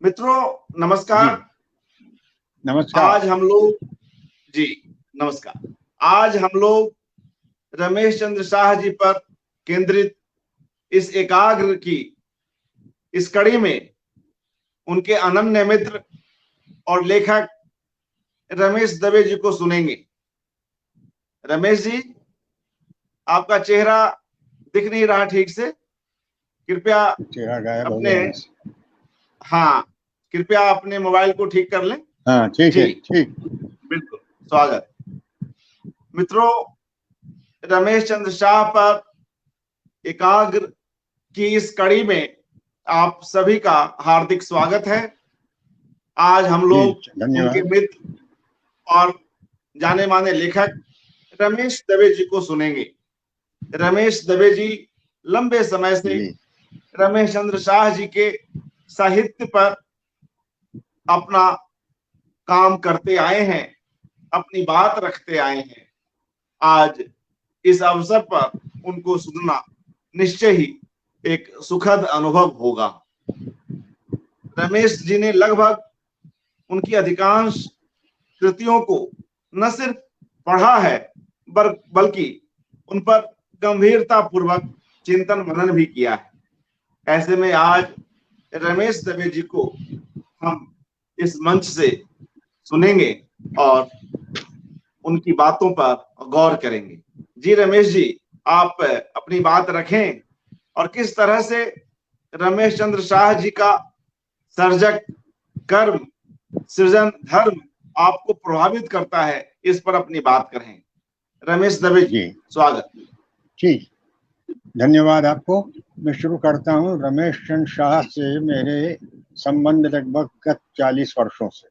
मित्रों नमस्कार। नमस्कार। आज हम लोग जी नमस्कार। आज हम लोग रमेश चंद्र शाह जी पर केंद्रित इस एकाग्र की इस कड़ी में उनके अनन्य मित्र और लेखक रमेश दवे जी को सुनेंगे। रमेश जी, आपका चेहरा दिख नहीं रहा ठीक से, कृपया चेहरा गायब हो अपने गया। हाँ कृपया अपने मोबाइल को ठीक कर लें। हाँ ठीक जी है, ठीक। बिल्कुल, स्वागत। मित्रों, रमेश चंद्र शाह पर एकाग्र की इस कड़ी में आप सभी का हार्दिक स्वागत है। आज हम लोग जी उनके धन्यवाद। मित्र और जाने माने लेखक रमेश दवे जी को सुनेंगे। रमेश दवे जी लंबे समय से जी रमेश चंद्र शाह जी के साहित्य पर अपना काम करते आए हैं, अपनी बात रखते आए हैं। आज इस अवसर पर उनको सुनना निश्चय ही एक सुखद अनुभव होगा। रमेश जी ने लगभग उनकी अधिकांश कृतियों को न सिर्फ पढ़ा है बल्कि उन पर गंभीरता पूर्वक चिंतन मनन भी किया है। ऐसे में आज रमेश दवे जी को हम इस मंच से सुनेंगे और उनकी बातों पर गौर करेंगे। जी रमेश जी, आप अपनी बात रखें और किस तरह से रमेश चंद्र शाह जी का सर्जक कर्म, सृजन धर्म आपको प्रभावित करता है, इस पर अपनी बात करें। रमेश दवे जी, स्वागत। ठीक, धन्यवाद आपको। मैं शुरू करता हूँ। रमेश चंद्र शाह से मेरे संबंध लगभग गत 40 वर्षों से,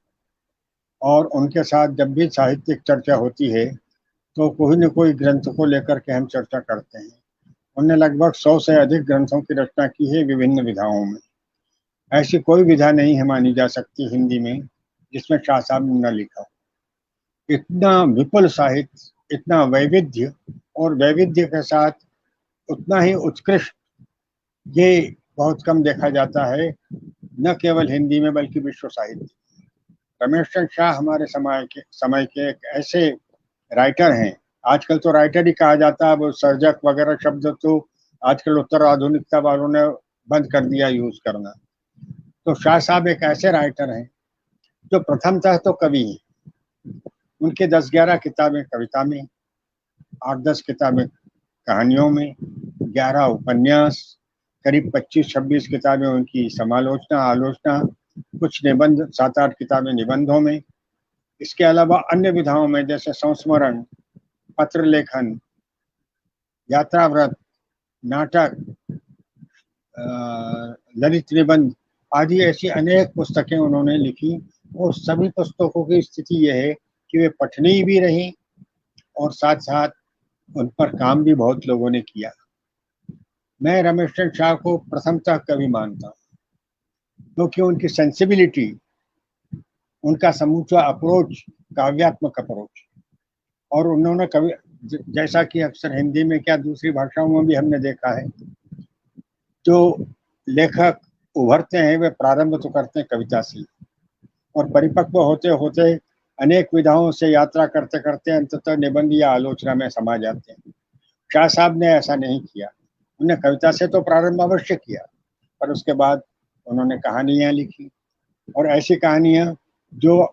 और उनके साथ जब भी साहित्यिक चर्चा होती है तो कोई न कोई ग्रंथ को लेकर के हम चर्चा करते हैं। उन्होंने लगभग 100 से अधिक ग्रंथों की रचना की है विभिन्न विधाओं में। ऐसी कोई विधा नहीं है मानी जा सकती हिंदी में जिसमें शाह साहब ने न लिखा हो। इतना विपुल साहित्य, इतना वैविध्य, और वैविध्य के साथ उतना ही उत्कृष्ट, ये बहुत कम देखा जाता है, न केवल हिंदी में बल्कि विश्व साहित्य। रमेश चंद्र शाह हमारे समय के एक ऐसे राइटर हैं। आजकल तो राइटर ही कहा जाता है, वो सर्जक वगैरह शब्द तो आजकल उत्तर आधुनिकता वालों ने बंद कर दिया यूज करना। तो शाह साहब एक ऐसे राइटर हैं जो प्रथमतः तो कवि हैं। उनके 10-11 किताबें कविता में, 8-10 किताबें कहानियों में, 11 उपन्यास, करीब 25-26 किताबें उनकी समालोचना आलोचना, कुछ निबंध, 7-8 किताबें निबंधों में। इसके अलावा अन्य विधाओं में जैसे संस्मरण, पत्र लेखन, यात्राव्रत, नाटक, ललित निबंध आदि ऐसी अनेक पुस्तकें उन्होंने लिखी। और सभी पुस्तकों की स्थिति यह है कि वे पठनीय भी रही और साथ साथ उन पर काम भी बहुत लोगों ने किया। मैं रमेश चंद्र शाह को प्रथमतः कवि मानता हूँ क्योंकि उनकी सेंसिबिलिटी, उनका समूचा अप्रोच, काव्यात्मक अप्रोच, और उन्होंने कवि, जैसा कि अक्सर हिंदी में क्या दूसरी भाषाओं में भी हमने देखा है, जो लेखक उभरते हैं वे प्रारंभ तो करते हैं कविता से और परिपक्व होते होते अनेक विधाओं से यात्रा करते करते अंततः निबंध या आलोचना में समा जाते हैं। शाह साहब ने ऐसा नहीं किया। उन्होंने कविता से तो प्रारंभ अवश्य किया, पर उसके बाद उन्होंने कहानियां लिखी, और ऐसी कहानियां जो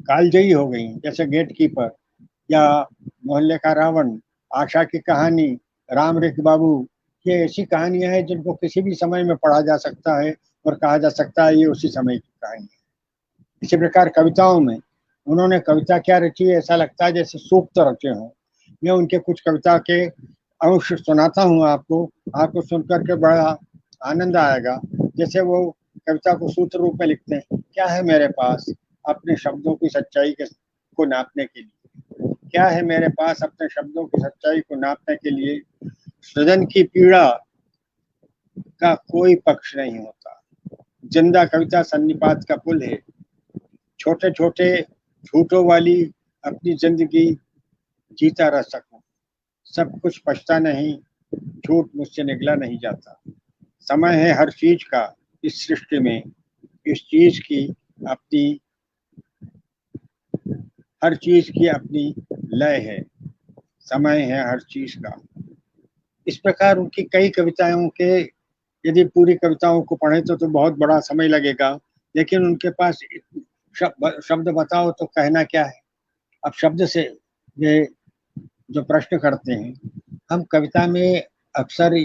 कालजयी हो गई, जैसे गेट कीपर या मोहल्ले का रावण, आशा की कहानी, राम रिक बाबू। ये ऐसी कहानियां हैं जिनको किसी भी समय में पढ़ा जा सकता है और कहा जा सकता है ये उसी समय की कहानी है। इसी प्रकार कविताओं में उन्होंने कविता क्या रची, ऐसा लगता है जैसे सूक्त रचे हों। मैं उनके कुछ कविता के अंश सुनाता हूँ आपको सुनकर के बड़ा आनंद आएगा। जैसे वो कविता को सूत्र रूप में लिखते हैं। क्या है मेरे पास अपने शब्दों की सच्चाई को नापने के लिए, क्या है मेरे पास अपने शब्दों की सच्चाई को नापने के लिए, सृजन की पीड़ा का कोई पक्ष नहीं होता, जिंदा कविता सन्निपात का पुल है, छोटे छोटे झूठों वाली अपनी जिंदगी जीता रह सकूं, सब कुछ पछता नहीं, झूठ मुझसे निगला नहीं जाता, समय है हर चीज का इस सृष्टि में, इस चीज की अपनी, हर चीज की अपनी लय है, समय है हर चीज का। इस प्रकार उनकी कई कविताओं के, यदि पूरी कविताओं को पढ़े तो बहुत बड़ा समय लगेगा, लेकिन उनके पास शब्द बताओ तो कहना क्या है। अब शब्द से ये जो प्रश्न करते हैं, हम कविता में अक्सर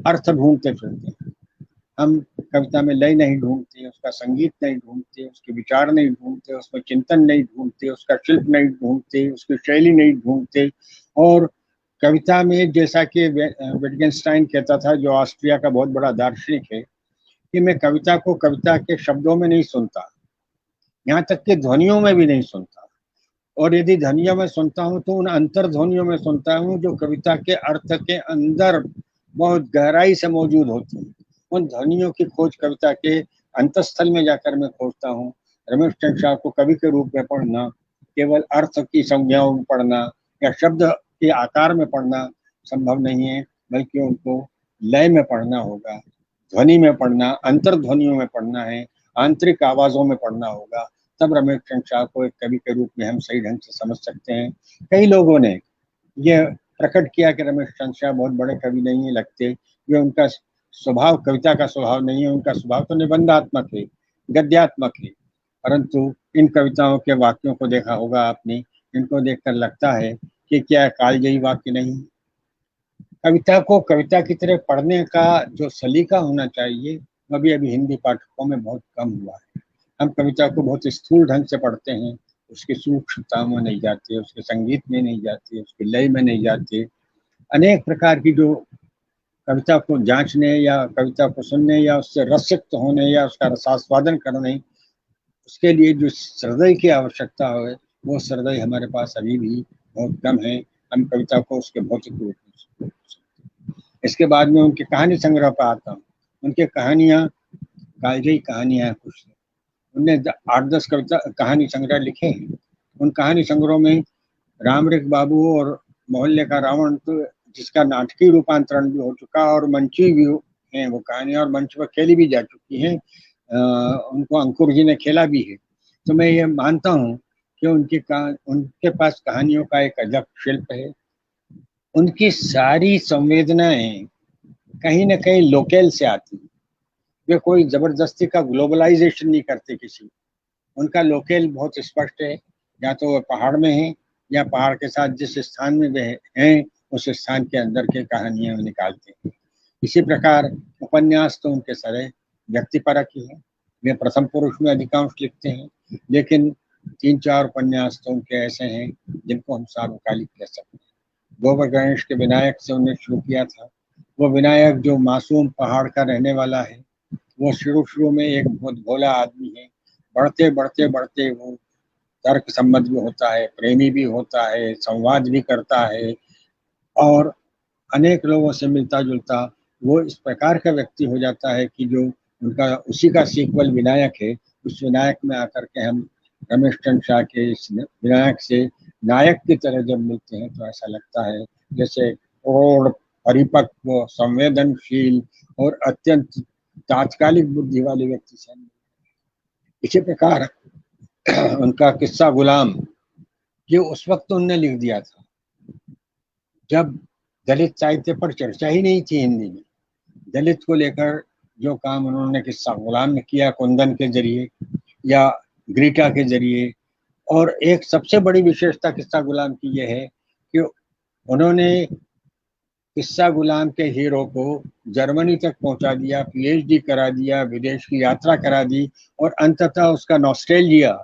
अर्थ ढूंढते फिरते हैं। हम कविता में लय नहीं ढूंढते, उसका संगीत नहीं ढूंढते, उसके विचार नहीं ढूंढते, उसमें चिंतन नहीं ढूंढते, उसका शिल्प नहीं ढूंढते, उसकी शैली नहीं ढूंढते। और कविता में, जैसा कि विटगेनस्टाइन कहता था, जो ऑस्ट्रिया का बहुत बड़ा दार्शनिक है, कि मैं कविता को कविता के शब्दों में नहीं सुनता, यहाँ तक कि ध्वनियों में भी नहीं सुनता, और यदि ध्वनियों में सुनता हूँ तो उन अंतर ध्वनियों में सुनता हूँ जो कविता के अर्थ के अंदर बहुत गहराई से मौजूद होती है। उन ध्वनियों की खोज कविता के अंतस्थल में जाकर मैं खोजता हूँ। रमेश चंद्र शाह को कवि के रूप में पढ़ना, केवल अर्थ की संज्ञाओं में पढ़ना या शब्द के आकार में पढ़ना संभव नहीं है, बल्कि उनको लय में पढ़ना होगा, ध्वनि में पढ़ना, अंतर ध्वनियों में पढ़ना है, आंतरिक आवाजों में पढ़ना होगा। तब रमेश चंद्र शाह को एक कवि के रूप में हम सही ढंग से समझ सकते हैं। कई लोगों ने यह प्रकट किया कि रमेश चंद्र शाह बहुत बड़े कवि नहीं है लगते, ये उनका स्वभाव कविता का स्वभाव नहीं है, उनका स्वभाव तो निबंधात्मक है, गद्यात्मक है। परंतु इन कविताओं के वाक्यों को देखा होगा आपने, इनको देखकर लगता है कि क्या कालजयी वाक्य नहीं। कविता को कविता की तरह पढ़ने का जो सलीका होना चाहिए, वह भी अभी हिंदी पाठकों में बहुत कम हुआ है। हम कविता को बहुत स्थूल ढंग से पढ़ते हैं, उसकी सूक्ष्मता में नहीं जाते, उसके संगीत में नहीं जाते, उसकी लय में नहीं जाते। अनेक प्रकार की जो कविता को जांचने या कविता को सुनने या उससे रसिक्त होने या उसका रसास्वादन करने, उसके लिए जो हृदय की आवश्यकता है, वो हृदय हमारे पास अभी भी बहुत कम है। हम कविता को उसके भौतिक रूप में। इसके बाद में उनके कहानी संग्रह पर आता हूँ। उनके कहानियाँ कालजयी कहानियाँ हैं कुछ। उनने 8-10 कविता कहानी संग्रह लिखे हैं। उन कहानी संग्रहों में रामरिक बाबू और मोहल्ले का रावण, तो जिसका नाटकीय रूपांतरण भी हो चुका और मंची भी है वो कहानी, और मंच पर खेली भी जा चुकी है। उनको अंकुर जी ने खेला भी है। तो मैं ये मानता हूँ कि उनके पास कहानियों का एक अजब शिल्प है। उनकी सारी संवेदनाएं कहीं ना कहीं लोकल से आती। वे कोई जबरदस्ती का ग्लोबलाइजेशन नहीं करते किसी। उनका लोकल बहुत स्पष्ट है, या तो वह पहाड़ में है या पहाड़ के साथ जिस स्थान में वे हैं उस स्थान के अंदर के कहानियां निकालते हैं। इसी प्रकार उपन्यास तो उनके सारे व्यक्तिपरक ही है। वे प्रथम पुरुष में अधिकांश लिखते हैं, लेकिन 3-4 उपन्यास तो उनके ऐसे हैं जिनको हम सार्वकालिक कह सकते हैं। गोबर गणेश के विनायक से उन्होंने शुरू किया था। वो विनायक जो मासूम पहाड़ का रहने वाला है, वो शुरू में एक बहुत भोला आदमी है। बढ़ते बढ़ते बढ़ते वो तर्क सम्मत भी होता है, प्रेमी भी होता है, संवाद भी करता है, और अनेक लोगों से मिलता जुलता वो इस प्रकार का व्यक्ति हो जाता है कि जो उनका उसी का सीक्वल विनायक है। उस विनायक में आकर के हम रमेश चंद्र शाह के इस विनायक से नायक की तरह जब मिलते हैं तो ऐसा लगता है जैसे और परिपक्व, संवेदनशील और अत्यंत तात्कालिक बुद्धि वाले व्यक्ति से। इसी प्रकार उनका किस्सा गुलाम, ये उस वक्त उन्होंने लिख दिया था जब दलित साहित्य पर चर्चा ही नहीं थी हिंदी में। दलित को लेकर जो काम उन्होंने किस्सा गुलाम में किया, कुंदन के जरिए या ग्रीटा के जरिए। और एक सबसे बड़ी विशेषता किस्सा गुलाम की यह है कि उन्होंने किस्सा गुलाम के हीरो को जर्मनी तक पहुंचा दिया, पीएचडी करा दिया, विदेश की यात्रा करा दी, और अंततः उसका नॉस्टैल्जिया,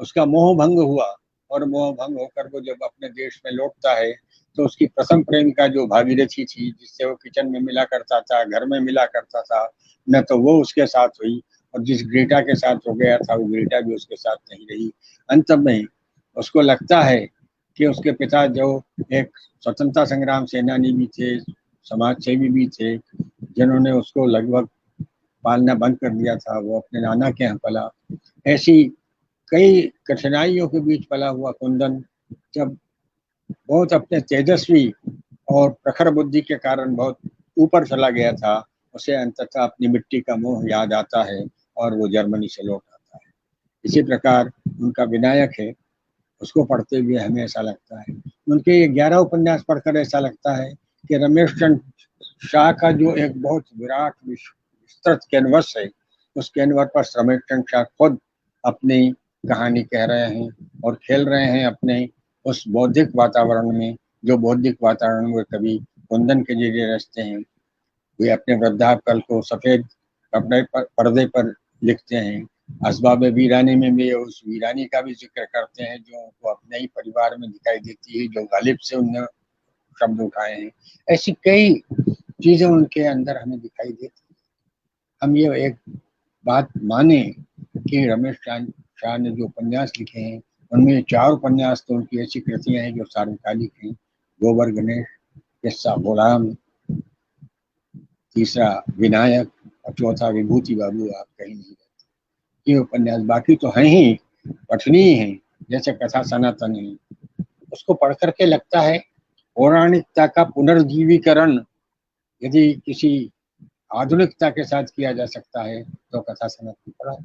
उसका मोह भंग हुआ। और मोह भंग होकर वो जब अपने देश में लौटता है तो उसकी प्रथम प्रेमिका जो भागीरथी थी, जिससे वो किचन में मिला करता था, घर में मिला करता था, न तो वो उसके साथ हुई, और जिस ग्रीटा के साथ हो गया था वो ग्रीटा भी उसके साथ नहीं रही। अंत में उसको लगता है कि उसके पिता जो एक स्वतंत्रता संग्राम सेनानी भी थे, समाज सेवी भी थे, जिन्होंने उसको लगभग पालना बंद कर दिया था, वो अपने नाना के यहाँ पला। ऐसी कई कठिनाइयों के बीच पला हुआ कुंदन जब बहुत अपने तेजस्वी और प्रखर बुद्धि के कारण बहुत ऊपर चला गया था, उसे अंततः अपनी मिट्टी का मोह याद आता है और वो जर्मनी से लौट आता है। इसी प्रकार उनका विनायक है, उसको पढ़ते हुए हमें ऐसा लगता है, उनके ये 11 उपन्यास पढ़कर ऐसा लगता है कि रमेश चंद्र शाह का जो एक बहुत विराट विस्तृत कैनवस है, उस कैनवस पर रमेश चंद्र शाह खुद अपनी कहानी कह रहे हैं और खेल रहे हैं अपने उस बौद्धिक वातावरण में, जो बौद्धिक वातावरण में कभी कुंदन के जरिए रचते हैं। वे अपने वृद्धापकाल को सफेद कपड़े पर पर्दे पर लिखते हैं। असबाब वीरानी में भी उस वीरानी का भी जिक्र करते हैं जो उनको अपने ही परिवार में दिखाई देती है, जो गालिब से उन्होंने शब्द उठाए हैं। ऐसी कई चीजें उनके अंदर हमें दिखाई देती है। हम ये एक बात माने कि रमेश शाह ने जो उपन्यास लिखे हैं उनमें 4 उपन्यास तो उनकी ऐसी कृतियां हैं जो सार्वकालिक हैं। गोबर गणेश, किस्सा गुलाम, तीसरा विनायक और चौथा विभूति बाबू आप कहीं नहीं रहते। ये उपन्यास बाकी तो हैं ही, पठनीय हैं, जैसे कथा सनातन है। उसको पढ़ करके लगता है पौराणिकता का पुनर्जीवीकरण यदि किसी आधुनिकता के साथ किया जा सकता है तो कथा सनातन पढ़ा।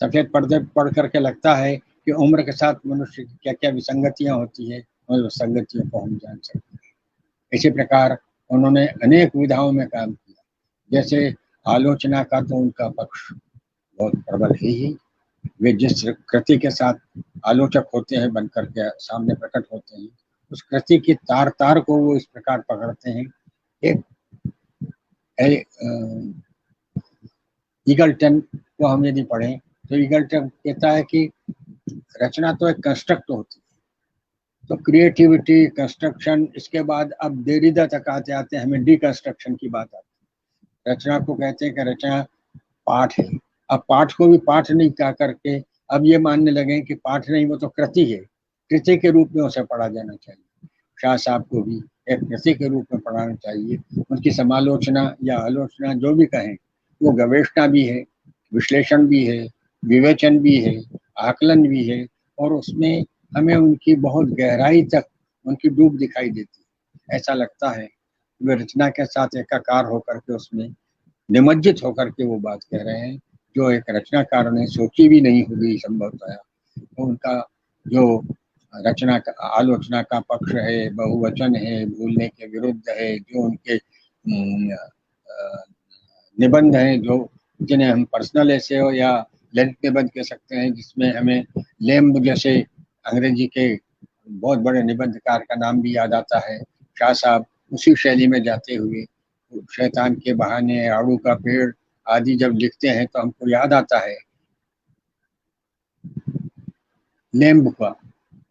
सफेद पर्दे पढ़ करके लगता है कि उम्र के साथ मनुष्य की क्या क्या विसंगतियां होती है और विसंगतियों को हम जान सकते हैं। इसी प्रकार उन्होंने अनेक विधाओं में काम किया। जैसे आलोचना का तो उनका पक्ष बहुत प्रबल है ही। वे जिस कृति के साथ आलोचक होते हैं बन करके सामने प्रकट होते हैं, उस कृति की तार तार को वो इस प्रकार पकड़ते हैं। एक ईगल्टन को हम यदि पढ़ें तो ईगल्टन कहता है कि रचना तो एक कंस्ट्रक्ट होती है, तो क्रिएटिविटी, कंस्ट्रक्शन, इसके बाद अब देरीदा तक आते आते हमें डिकंस्ट्रक्शन की बात आती है। रचना को कहते हैं कि रचना पाठ है। अब पाठ को भी पाठ नहीं कह करके अब ये मानने लगे कि पाठ नहीं, वो तो कृति है, कृति के रूप में उसे पढ़ा जाना चाहिए। शाह साहब को भी एक कृति के रूप में पढ़ाना चाहिए। उनकी समालोचना या आलोचना जो भी कहें, वो गवेषणा भी है, विश्लेषण भी है, विवेचन भी है, आकलन भी है, और उसमें हमें उनकी बहुत गहराई तक उनकी डूब दिखाई देती है। ऐसा लगता है वे रचना के साथ एकाकार होकर के उसमें निमज्जित होकर के वो बात कह रहे हैं जो एक रचनाकार ने सोची भी नहीं होगी संभवतः। तो उनका जो रचना का आलोचना का पक्ष है, बहुवचन है, भूलने के विरुद्ध है, जो उनके निबंध हैं जो जिन्हें हम पर्सनल ऐसे हो या लेंथ निबंध कह सकते हैं, जिसमें हमें लेम्ब जैसे अंग्रेजी के बहुत बड़े निबंधकार का नाम भी याद आता है। शाह साहब उसी शैली में जाते हुए शैतान के बहाने, आड़ू का पेड़ आदि जब लिखते हैं तो हमको याद आता है लेम्ब का,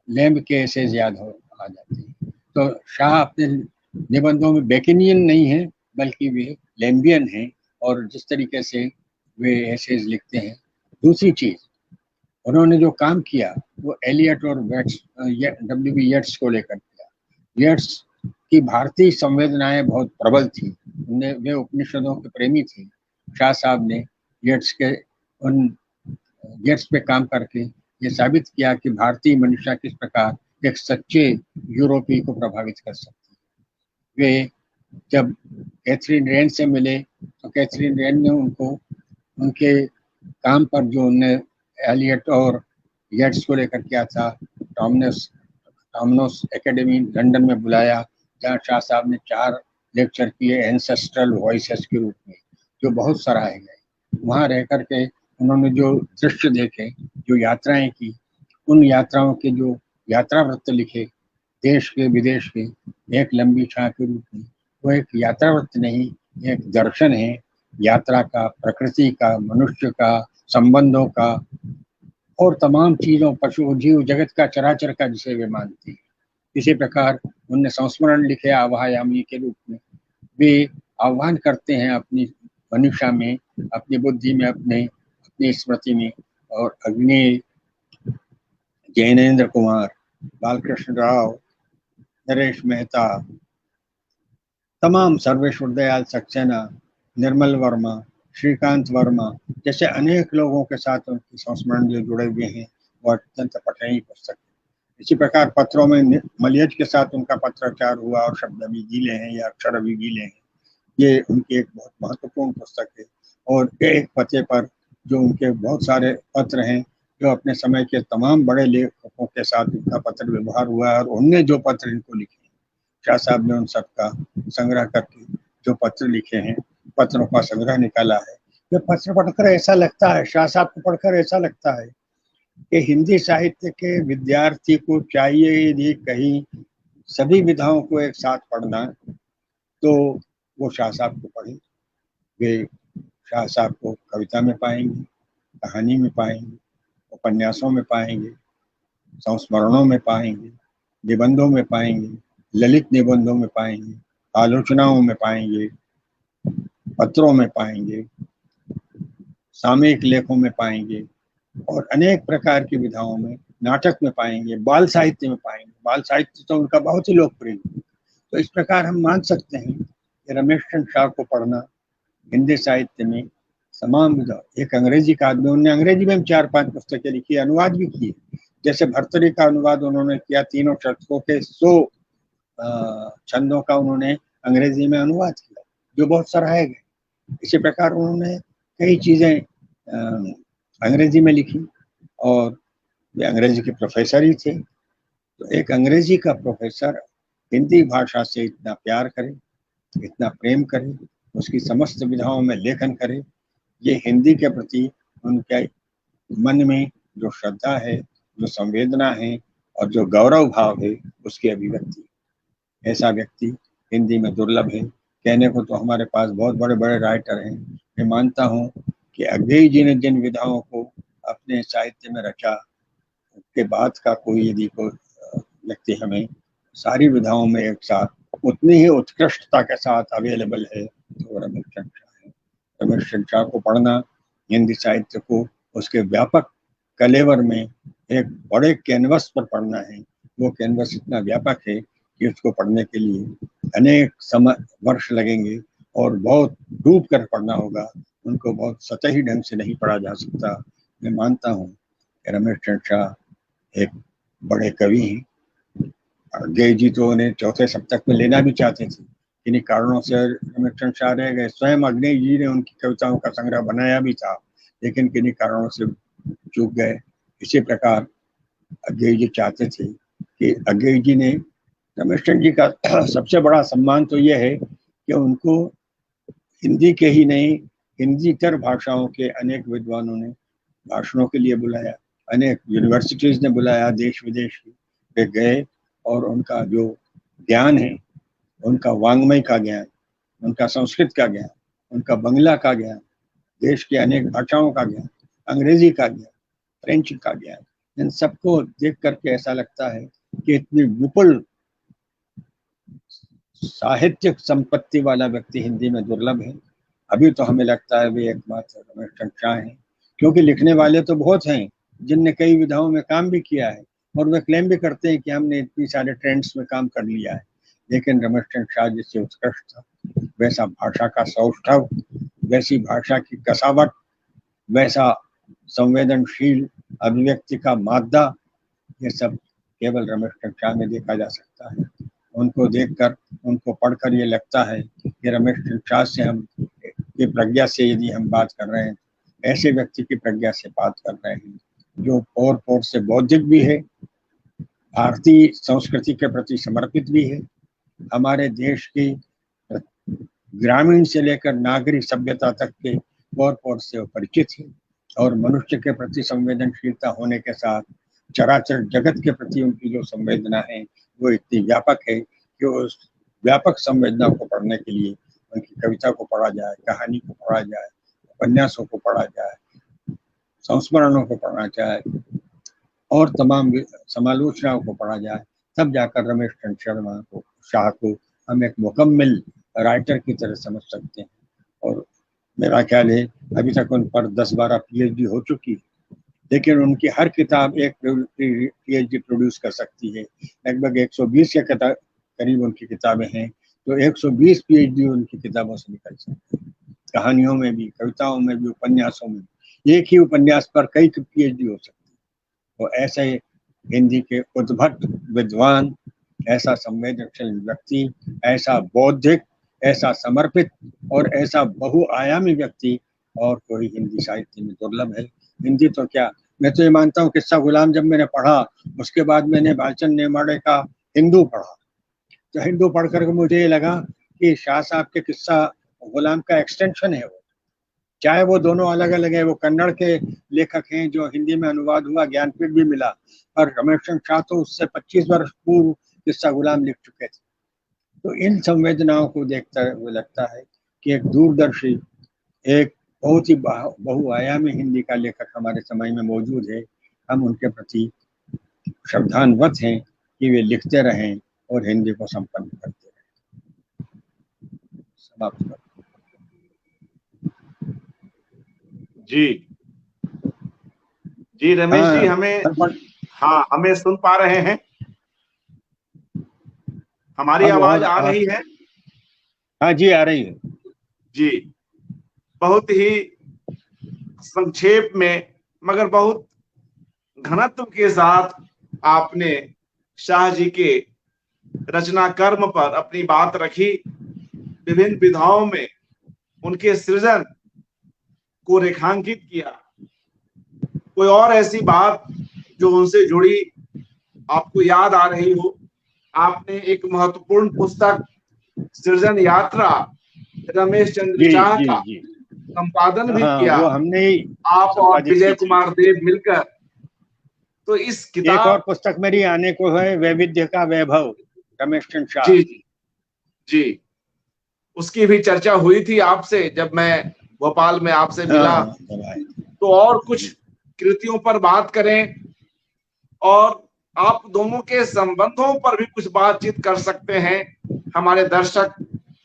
लेम्ब के ऐसे याद हो आ जाते हैं। तो शाह अपने निबंधों में बेकिनियन नहीं है बल्कि वे लेम्बियन हैं, और जिस तरीके से वे ऐसे लिखते हैं। दूसरी चीज उन्होंने जो काम किया वो एलियट और W.B. येट्स को लेकर किया। येट्स की भारतीय संवेदनाएं बहुत प्रबल थी, वे उपनिषदों के प्रेमी थे। शाह साहब ने येट्स पे काम करके ये साबित किया कि भारतीय मनुष्य किस प्रकार एक सच्चे यूरोपीय को प्रभावित कर सकती है। वे जब कैथरीन रेन से मिले तो कैथरीन रेन ने उनको उनके काम पर जो उनने एलियट और येट्स को लेकर किया था, टॉमनोस एकेडमी लंदन में बुलाया, जहाँ शाह साहब ने 4 लेक्चर किए एंसेस्ट्रल वॉइसेस के रूप में, जो बहुत सराहे गए। वहाँ रह करके उन्होंने जो दृश्य देखे, जो यात्राएं की, उन यात्राओं के जो यात्रा वृत्त लिखे देश के विदेश के एक लंबी छां के रूप में, वो एक यात्रा वृत्त नहीं, एक दर्शन है यात्रा का, प्रकृति का, मनुष्य का, संबंधों का और तमाम चीजों, पशु जीव जगत का, चराचर का, जिसे वे मानते हैं। इसी प्रकार उनने संस्मरण लिखे आवायामी के रूप में। वे आह्वान करते हैं अपनी मनुष्य में, अपनी बुद्धि में, अपनी स्मृति में। और अग्नि, जैनेन्द्र कुमार, बालकृष्ण राव, नरेश मेहता, तमाम सर्वेश्वर दयाल सक्सेना, निर्मल वर्मा, श्रीकांत वर्मा जैसे अनेक लोगों के साथ उनकी संस्मरण जो जुड़े हुए हैं, वो अत्यंत पठनीय पुस्तक है। इसी प्रकार पत्रों में मलियज के साथ उनका पत्राचार हुआ और शब्द अभी गीले हैं या अक्षर अभी गीले हैं, ये उनकी एक बहुत महत्वपूर्ण पुस्तक है। और एक पते पर जो उनके बहुत सारे पत्र हैं, जो अपने समय के तमाम बड़े लेखकों के साथ इनका पत्र व्यवहार हुआ है, और उनने जो पत्र इनको लिखे हैं, शाह साहब ने उन सब का संग्रह करके जो पत्र लिखे हैं, पत्रों का संग्रह निकाला है। ये पत्र पढ़कर ऐसा लगता है, शाह साहब को पढ़कर ऐसा लगता है कि हिंदी साहित्य के विद्यार्थी को चाहिए यदि कहीं सभी विधाओं को एक साथ पढ़ना, तो वो शाह साहब को पढ़े। वे शाह साहब को कविता में पाएंगे, कहानी में पाएंगे, उपन्यासों में पाएंगे, संस्मरणों में पाएंगे, निबंधों में पाएंगे, ललित निबंधों में पाएंगे, आलोचनाओं में पाएंगे, पत्रों में पाएंगे, सामयिक लेखों में पाएंगे, और अनेक प्रकार की विधाओं में, नाटक में पाएंगे, बाल साहित्य में पाएंगे। बाल साहित्य तो उनका बहुत ही लोकप्रिय है। तो इस प्रकार हम मान सकते हैं कि रमेश चंद्र शाह को पढ़ना हिंदी साहित्य में तमाम विधा, एक अंग्रेजी का आदमी, उन्होंने अंग्रेजी में 4-5 पुस्तकें लिखी, अनुवाद भी किए। जैसे भर्तरी का अनुवाद उन्होंने किया, तीनों शतकों के 100 छंदों का उन्होंने अंग्रेजी में अनुवाद किया, जो बहुत सराहे गए। इसी प्रकार उन्होंने कई चीजें अंग्रेजी में लिखी, और वे अंग्रेजी के प्रोफेसर ही थे। तो एक अंग्रेजी का प्रोफेसर हिंदी भाषा से इतना प्यार करे, इतना प्रेम करे, उसकी समस्त विधाओं में लेखन करे, ये हिंदी के प्रति उनके मन में जो श्रद्धा है, जो संवेदना है, और जो गौरव भाव है, उसकी अभिव्यक्ति। ऐसा व्यक्ति हिंदी में दुर्लभ है। कहने को तो हमारे पास बहुत बड़े बड़े राइटर हैं। मैं मानता हूँ कि अग्रही जी ने जिन विधाओं को अपने साहित्य में रचा, के बाद का कोई यदि कोई व्यक्ति हमें सारी विधाओं में एक साथ उतनी ही उत्कृष्टता के साथ अवेलेबल है, तो रमेश चंद्र शाह है। रमेश चंद्र शाह को पढ़ना, हिंदी साहित्य को उसके व्यापक कलेवर में एक बड़े कैनवस पर पढ़ना है। वो कैनवस इतना व्यापक है कि उसको पढ़ने के लिए अनेक समय वर्ष लगेंगे, और बहुत डूब कर पढ़ना होगा। उनको बहुत सतही ढंग से नहीं पढ़ा जा सकता। मैं मानता हूँ कि रमेश चंद्र शाह एक बड़े कवि हैं। अग्रही जी तो उन्हें चौथे सप्तक में लेना भी चाहते थे, किन्हीं कारणों से रमेश चंद्र शाह रह गए। स्वयं अग्रही जी ने उनकी कविताओं का संग्रह बनाया भी था, लेकिन किन्हीं कारणों से चूक गए। इसी प्रकार अग्रही जी चाहते थे कि अग्रही जी ने, रमेश चंद्र जी का सबसे बड़ा सम्मान तो यह है कि उनको हिंदी के ही नहीं, हिंदीतर भाषाओं के अनेक विद्वानों ने भाषणों के लिए बुलाया, अनेक यूनिवर्सिटीज ने बुलाया, देश विदेश पे गए, और उनका जो ज्ञान है, उनका वांग्मय का ज्ञान, उनका संस्कृत का ज्ञान, उनका बंगला का ज्ञान, देश के अनेक भाषाओं का ज्ञान, अंग्रेजी का ज्ञान, फ्रेंच का ज्ञान, इन सबको देख करके ऐसा लगता है कि इतनी विपुल साहित्यिक संपत्ति वाला व्यक्ति हिंदी में दुर्लभ है। अभी तो हमें लगता है वे एकमात्र रमेश चंद्र शाह हैं, क्योंकि लिखने वाले तो बहुत हैं जिनने कई विधाओं में काम भी किया है, और वे क्लेम भी करते हैं कि हमने इतनी सारे ट्रेंड्स में काम कर लिया है। लेकिन रमेश चंद्र शाह जिससे उत्कृष्ट था, वैसा भाषा का सौष्ठव, वैसी भाषा की कसावट, वैसा संवेदनशील अभिव्यक्ति का मादा, ये सब केवल रमेश चंद्र शाह में देखा जा सकता है। उनको देखकर, उनको पढ़कर ये लगता है कि रमेश चंद्र शाह से हम की प्रज्ञा से यदि हम बात कर रहे हैं, ऐसे व्यक्ति की प्रज्ञा से बात कर रहे हैं जो पोर पोर से बौद्धिक भी है, भारतीय संस्कृति के प्रति समर्पित भी है, हमारे देश की ग्रामीण से लेकर नागरिक सभ्यता तक के पोर पोर से परिचित है, और मनुष्य के प्रति संवेदनशीलता होने के साथ चराचर जगत के प्रति उनकी जो संवेदना है वो इतनी व्यापक है कि उस व्यापक संवेदना को पढ़ने के लिए उनकी कविता को पढ़ा जाए, कहानी को पढ़ा जाए, उपन्यासों को पढ़ा जाए, संस्मरणों को पढ़ा जाए, और तमाम समालोचनाओं को पढ़ा जाए, तब जाकर रमेश चंद्र शर्मा को, शाह को हम एक मुकम्मल राइटर की तरह समझ सकते हैं। और मेरा ख्याल है अभी तक उन पर 10-12 पीएचडी हो चुकी है, लेकिन उनकी हर किताब एक पीएचडी प्रोड्यूस कर सकती है। लगभग 120 के करीब उनकी किताबें हैं, तो 120 पीएचडी उनकी किताबों से निकल सकती है। कहानियों में भी, कविताओं में भी, उपन्यासों में भी। एक ही उपन्यास पर कई पीएचडी हो सकती है। तो ऐसे हिंदी के उद्भट विद्वान, ऐसा संवेदनशील व्यक्ति, ऐसा बौद्धिक, ऐसा समर्पित और ऐसा बहुआयामी व्यक्ति और कोई हिंदी साहित्य में दुर्लभ है। हिंदी तो क्या, मैं तो ये मानता हूँ किस्सा गुलाम जब मैंने पढ़ा, उसके बाद मैंने भालचंद नेमाड़े का हिंदू पढ़ा, तो हिंदू पढ़ करके मुझे ये लगा कि शाह साहब के किस्सा गुलाम का एक्सटेंशन है वो, चाहे वो दोनों अलग अलग है। वो कन्नड़ के लेखक हैं जो हिंदी में अनुवाद हुआ, ज्ञानपीठ भी मिला, और रमेश चंद्र शाह तो उससे 25 वर्ष पूर्व किस्सा गुलाम लिख चुके थे। तो इन संवेदनाओं को देखता हुए लगता है कि एक दूरदर्शी, एक बहुत ही बहुआयामी हिंदी का लेखक हमारे समय में मौजूद है। हम उनके प्रति श्रद्धान्वित हैं कि वे लिखते रहें और हिंदी को संपन्न करते रहें। समाप्त कर। जी जी रमेश जी, हमें सुन पा रहे हैं? हमारी आवाज आ रही है? हाँ जी, आ रही है जी। बहुत ही संक्षेप में मगर बहुत घनत्व के साथ आपने शाह जी के रचना कर्म पर अपनी बात रखी। विभिन्न विधाओं में उनके सृजन को रेखांकित किया। कोई और ऐसी बात जो उनसे जुड़ी आपको याद आ रही हो? आपने एक महत्वपूर्ण पुस्तक सृजन यात्रा रमेश चंद्र शाह का संपादन भी किया, वो हमने आप और विजय कुमार देव मिलकर। तो इस किताब, एक और पुस्तक मेरी आने को है, वैविध्य का वैभव, रमेश चंद्र शाह। जी जी जी, उसकी भी चर्चा हुई थी आपसे जब मैं भोपाल में आपसे मिला। तो और कुछ कृतियों पर बात करें और आप दोनों के संबंधों पर भी कुछ बातचीत कर सकते हैं, हमारे दर्शक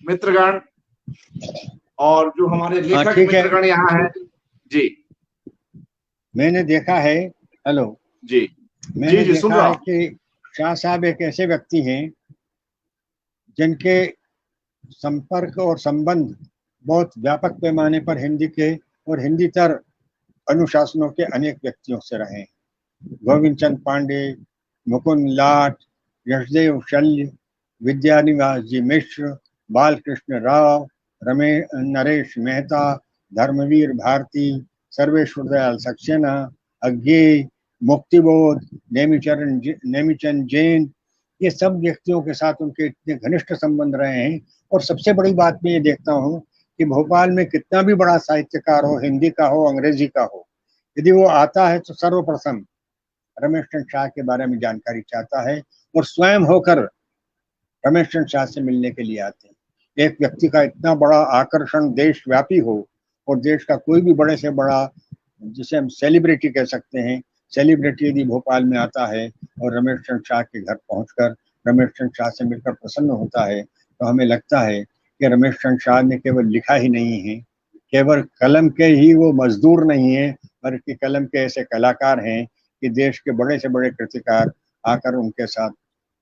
मित्रगण और जो हमारे लेखक मित्रगण यहाँ हैं। जी, मैंने देखा है, हेलो जी मैंने जी, सुन देखा रहा है कि शाह साहब एक ऐसे व्यक्ति हैं जिनके संपर्क और संबंध बहुत व्यापक पैमाने पर हिंदी के और हिंदीतर अनुशासनों के अनेक व्यक्तियों से रहे। गोविंद चंद पांडे, मुकुंद लाट, यशदेव शल्य, विद्यानिवास जी मिश्र, बालकृष्ण राव, नरेश मेहता, धर्मवीर भारती, सर्वेश्वर दयाल सक्सेना, अज्ञेय, मुक्तिबोध, नेमिचंद जैन, ये सब व्यक्तियों के साथ उनके इतने घनिष्ठ संबंध रहे हैं। और सबसे बड़ी बात मैं ये देखता हूँ कि भोपाल में कितना भी बड़ा साहित्यकार हो, हिंदी का हो, अंग्रेजी का हो, यदि वो आता है तो सर्वप्रथम रमेश चंद्र शाह के बारे में जानकारी चाहता है और स्वयं होकर रमेश चंद्र शाह से मिलने के लिए आते हैं। एक व्यक्ति का इतना बड़ा आकर्षण देशव्यापी हो और देश का कोई भी बड़े से बड़ा, जिसे हम सेलिब्रिटी कह सकते हैं, सेलिब्रिटी यदि भोपाल में आता है और रमेश चंद्र शाह के घर पहुंचकर रमेश चंद्र शाह से मिलकर प्रसन्न होता है, तो हमें लगता है कि रमेश चंद्र शाह ने केवल लिखा ही नहीं है, केवल कलम के ही वो मजदूर नहीं है, बल्कि कलम के ऐसे कलाकार हैं कि देश के बड़े से बड़े कृतिकार आकर उनके साथ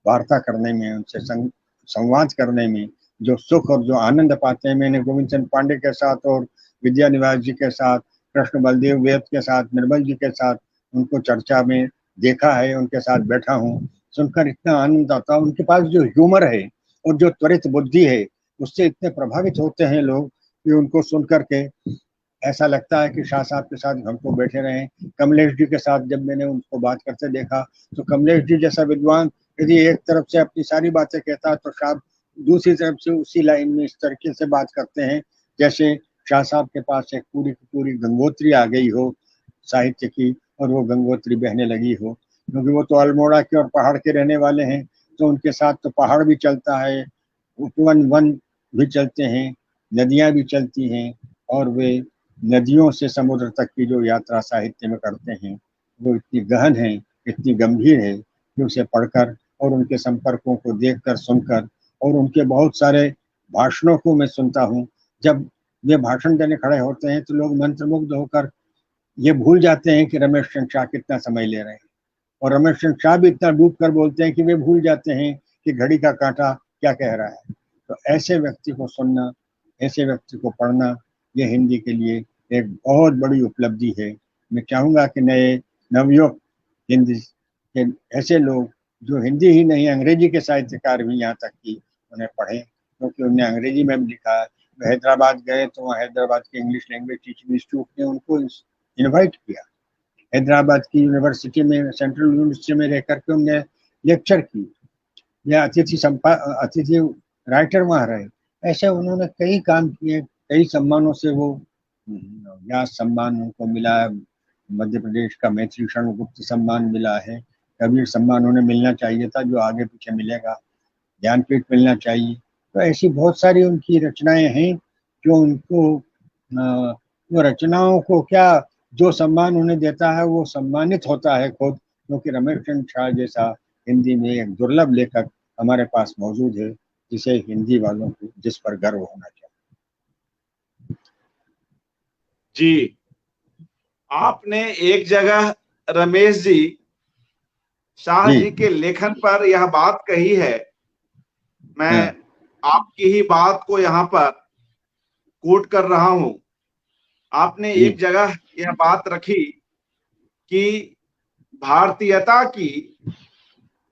वार्ता करने में, उनसे संवाद करने में जो सुख और जो आनंद पाते हैं। मैंने गोविंद चंद पांडे के साथ और विद्यानिवास जी के साथ, कृष्ण बलदेव वेद के साथ, निर्मल जी के साथ उनको चर्चा में देखा है, उनके साथ बैठा हूँ, सुनकर इतना आनंद आता है। उनके पास जो ह्यूमर है और जो त्वरित बुद्धि है, उससे इतने प्रभावित होते हैं लोग कि उनको सुन करके ऐसा लगता है कि शाह साहब के साथ हमको बैठे रहे। कमलेश जी के साथ जब मैंने उनको बात करते देखा, तो कमलेश जी जैसा विद्वान यदि एक तरफ से अपनी सारी बातें कहता है, तो शाह दूसरी तरफ से उसी लाइन में इस तरीके से बात करते हैं जैसे शाह साहब के पास एक पूरी की पूरी गंगोत्री आ गई हो साहित्य की, और वो गंगोत्री बहने लगी हो। क्योंकि वो तो अल्मोड़ा के और पहाड़ के रहने वाले हैं, तो उनके साथ तो पहाड़ भी चलता है, उपवन वन भी चलते हैं, नदियां भी चलती हैं, और वे नदियों से समुद्र तक की जो यात्रा साहित्य में करते हैं वो इतनी गहन है, इतनी गंभीर है कि उसे पढ़कर और उनके संपर्कों को देखकर, सुनकर, और उनके बहुत सारे भाषणों को मैं सुनता हूँ। जब वे भाषण देने खड़े होते हैं तो लोग मंत्रमुग्ध होकर ये भूल जाते हैं कि रमेश चंद्र शाह कितना समय ले रहे हैं, और रमेश चंद्र शाह भी इतना डूब कर बोलते हैं कि वे भूल जाते हैं कि घड़ी का कांटा क्या कह रहा है। तो ऐसे व्यक्ति को सुनना, ऐसे व्यक्ति को पढ़ना, ये हिंदी के लिए एक बहुत बड़ी उपलब्धि है। मैं चाहूँगा कि नए नवयुवक हिंदी के ऐसे लोग जो हिंदी ही नहीं अंग्रेजी के साहित्यकार भी यहाँ तक कि उन्हें पढ़ें, क्योंकि उन्हें अंग्रेजी में भी लिखा है, हैदराबाद गए तो वहाँ हैदराबाद के इंग्लिश लैंग्वेज टीचिंग इंस्टीट्यूट ने उनको इनवाइट किया। हैदराबाद की यूनिवर्सिटी में, सेंट्रल यूनिवर्सिटी में रह करके उनने लेक्चर की, या अतिथि राइटर वहाँ रहे। ऐसे उन्होंने कई काम किए, कई सम्मानों से वो व्यास सम्मान उनको मिला है, मध्य प्रदेश का मैथिली शरण गुप्त सम्मान मिला है, कबीर सम्मान उन्हें मिलना चाहिए था जो आगे पीछे मिलेगा, ज्ञानपीठ मिलना चाहिए। तो ऐसी बहुत सारी उनकी रचनाएं हैं जो उनको वो रचनाओं को क्या जो सम्मान उन्हें देता है वो सम्मानित होता है खुद, क्योंकि रमेश चंद्र शाह जैसा हिंदी में एक दुर्लभ लेखक हमारे पास मौजूद है जिसे हिंदी वालों को जिस पर गर्व होना चाहिए। जी, आपने एक जगह रमेश जी शाह जी के लेखन पर यह बात कही है, मैं आपकी ही बात को यहाँ पर कोट कर रहा हूं। आपने एक जगह यह बात रखी कि भारतीयता की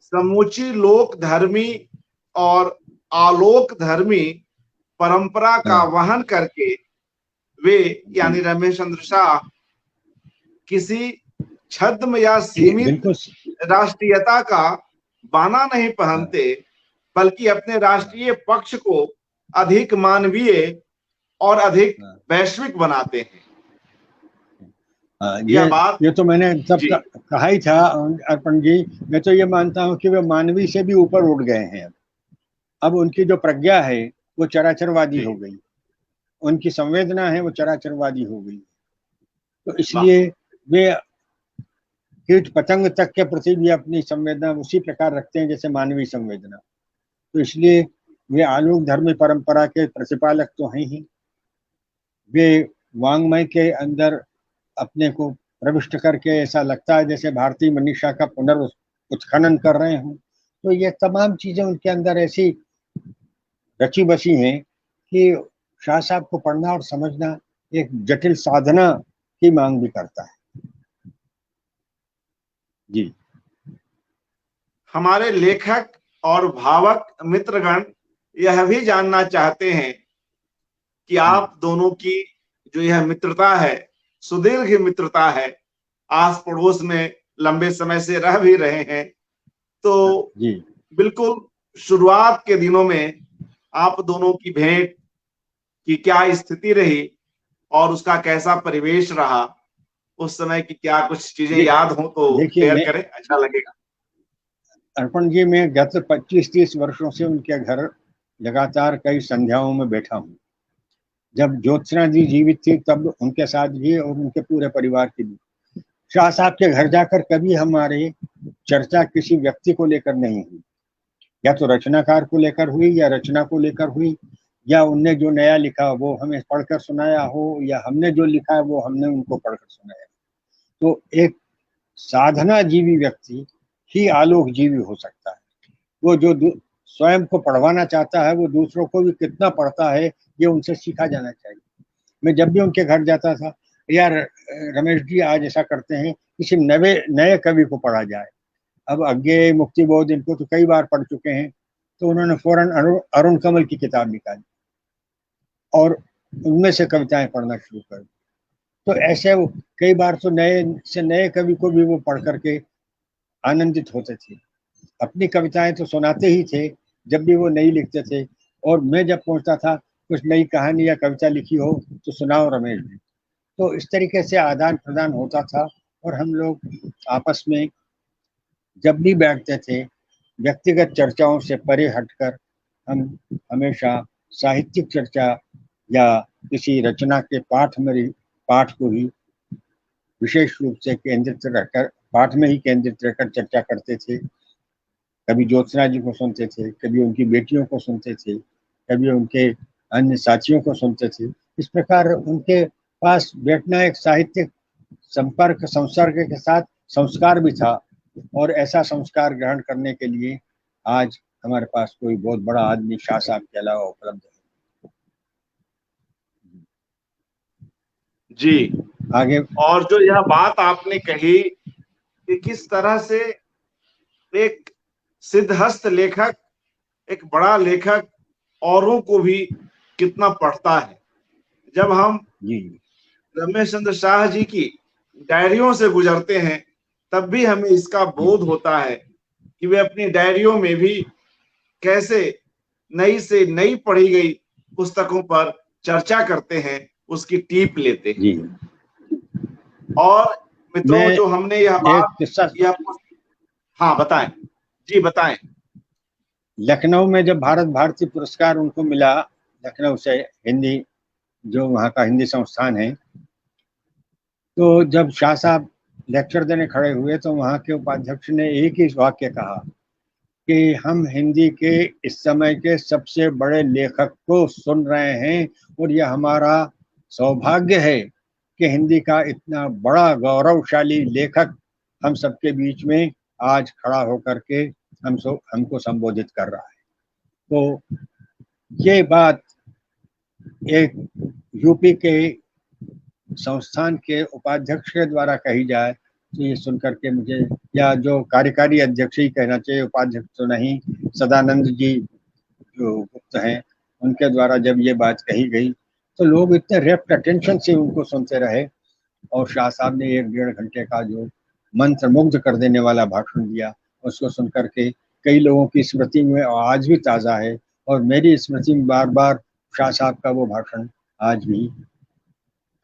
समूची लोक धर्मी और आलोक धर्मी परंपरा का वहन करके वे यानी रमेश चंद्र शाह किसी छद्म या सीमित राष्ट्रीयता का बाना नहीं पहनते, बल्कि अपने राष्ट्रीय पक्ष को अधिक मानवीय और अधिक वैश्विक बनाते हैं। ये तो मैंने सब कहा ही था अर्पण जी। मैं तो ये मानता हूँ कि वे मानवीय से भी ऊपर उठ गए हैं। अब उनकी जो प्रज्ञा है वो चराचरवादी हो गई, उनकी संवेदना है वो चराचरवादी हो गई। तो इसलिए वे कीट पतंग तक के प्रति भी अपनी संवेदना उसी प्रकार रखते हैं जैसे मानवीय संवेदना। तो इसलिए वे आलोक धर्मी परंपरा के प्रतिपालक तो हैं ही। वे वांग्मय के अंदर अपने को प्रविष्ट करके ऐसा लगता है जैसे भारतीय मनीषा का पुनर्उत्खनन कर रहे हों। तो ये तमाम चीजें उनके अंदर ऐसी रची बसी हैं कि शाह साहब को पढ़ना और समझना एक जटिल साधना की मांग भी करता है। जी, हमारे लेखक और भावक मित्रगण यह भी जानना चाहते हैं कि आप दोनों की जो यह मित्रता है, सुदीर्घ मित्रता है, आस पड़ोस में लंबे समय से रह भी रहे हैं, तो बिल्कुल शुरुआत के दिनों में आप दोनों की भेंट की क्या स्थिति रही और उसका कैसा परिवेश रहा, उस समय की क्या कुछ चीजें याद हो तो शेयर करें, अच्छा लगेगा। अर्पण जी, मैं गत 25-30 वर्षों से उनके घर लगातार कई संध्याओं में बैठा हूँ। जब ज्योत्सना जी जीवित थी तब उनके साथ भी और उनके पूरे परिवार की भी। शाह साहब के घर जाकर कभी हमारे चर्चा किसी व्यक्ति को लेकर नहीं हुई, या तो रचनाकार को लेकर हुई या रचना को लेकर हुई, या उनने जो नया लिखा वो हमें पढ़कर सुनाया हो, या हमने जो लिखा है वो हमने उनको पढ़कर सुनाया। तो एक साधना जीवी व्यक्ति ही आलोक जीवी हो सकता है। वो जो स्वयं को पढ़वाना चाहता है वो दूसरों को भी कितना पढ़ता है ये उनसे सीखा जाना चाहिए। मैं जब भी उनके घर जाता था, यार रमेश जी आज ऐसा करते हैं किसी नए कवि को पढ़ा जाए। अब अज्ञेय मुक्तिबोध इनको तो कई बार पढ़ चुके हैं, तो उन्होंने फौरन अरुण कमल की किताब निकाली और उनमें से कविताएं पढ़ना शुरू कर दी। तो ऐसे वो कई बार तो नए कवि को भी वो पढ़ करके आनंदित होते थे। अपनी कविताएं तो सुनाते ही थे जब भी वो नई लिखते थे, और मैं जब पहुंचता था कुछ नई कहानी या कविता लिखी हो तो सुनाओ रमेश जी। तो इस तरीके से आदान प्रदान होता था, और हम लोग आपस में जब भी बैठते थे व्यक्तिगत चर्चाओं से परे हटकर हम हमेशा साहित्यिक चर्चा या किसी रचना के पाठ को ही विशेष रूप से केंद्रित रहकर, पाठ में ही केंद्रित रहकर चर्चा करते थे। कभी ज्योत्सना जी को सुनते थे, कभी उनकी बेटियों को सुनते थे, कभी उनके अन्य साथियों को सुनते थे। इस प्रकार उनके पास बैठना एक साहित्यिक संसर्ग के साथ संस्कार भी था, और ऐसा संस्कार ग्रहण करने के लिए आज हमारे पास कोई बहुत बड़ा आदमी शाह साहब के अलावा उपलब्ध है। जी, आगे और जो यह बात आपने कही कि किस तरह से एक सिद्धहस्त लेखक, एक बड़ा लेखक औरों को भी कितना पढ़ता है। जब हम जी रमेश चंद्र शाह जी की डायरियों से गुजरते हैं तब भी हमें इसका बोध होता है कि वे अपनी डायरियों में भी कैसे नई से नई पढ़ी गई पुस्तकों पर चर्चा करते हैं, उसकी टीप लेते हैं। जी। और मित्रों, मैं जो हमने यह एक बात किस्सा, हाँ बताएं जी, बताएं। लखनऊ में जब भारत भारती पुरस्कार उनको मिला, लखनऊ से हिंदी, जो वहाँ का हिंदी संस्थान है, तो जब शाह साहब लेक्चर देने खड़े हुए तो वहाँ के उपाध्यक्ष ने एक ही वाक्य कहा कि हम हिंदी के इस समय के सबसे बड़े लेखक को सुन रहे हैं और यह हमारा सौभाग्य है कि हिंदी का इतना बड़ा गौरवशाली लेखक हम सबके बीच में आज खड़ा होकर के हमको संबोधित कर रहा है। तो ये बात एक यूपी के संस्थान के उपाध्यक्ष के द्वारा कही जाए तो ये सुनकर के मुझे, या जो कार्यकारी अध्यक्ष ही कहना चाहिए, उपाध्यक्ष तो नहीं, सदानंद जी जो गुप्त हैं, उनके द्वारा जब ये बात कही गई तो लोग इतने रेप्ट अटेंशन से उनको सुनते रहे। और शाह साहब ने 1-1.5 घंटे का जो मंत्र मुग्ध कर देने वाला भाषण दिया, उसको सुनकर के कई लोगों की स्मृति में आज भी ताज़ा है, और मेरी स्मृति में बार बार शाह साहब का वो भाषण आज भी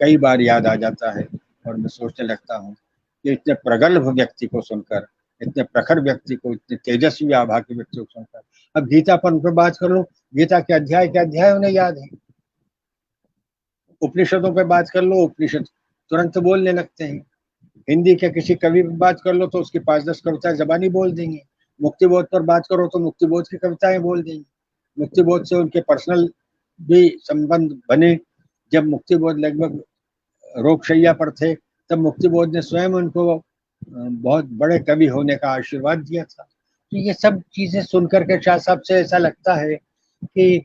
कई बार याद आ जाता है। और मैं सोचने लगता हूँ कि इतने प्रगल्भ व्यक्ति को सुनकर, इतने प्रखर व्यक्ति को, इतने तेजस्वी आभा के व्यक्ति को सुनकर, अब गीता पर बात कर लो, गीता के अध्याय उन्हें याद है। उपनिषदों पे बात कर लो, उपनिषद तुरंत बोलने लगते हैं। हिंदी के किसी कवि पर बात कर लो तो उसकी 5-10 कविताएं जबानी बोल देंगे। मुक्तिबोध पर बात करो तो मुक्तिबोध की कविताएं बोल देंगे। मुक्तिबोध से उनके पर्सनल भी संबंध बने। जब मुक्तिबोध लगभग रोगशैया पर थे तब मुक्तिबोध ने स्वयं उनको बहुत बड़े कवि होने का आशीर्वाद दिया था। तो ये सब चीजें सुनकर के शाह साहब से ऐसा लगता है कि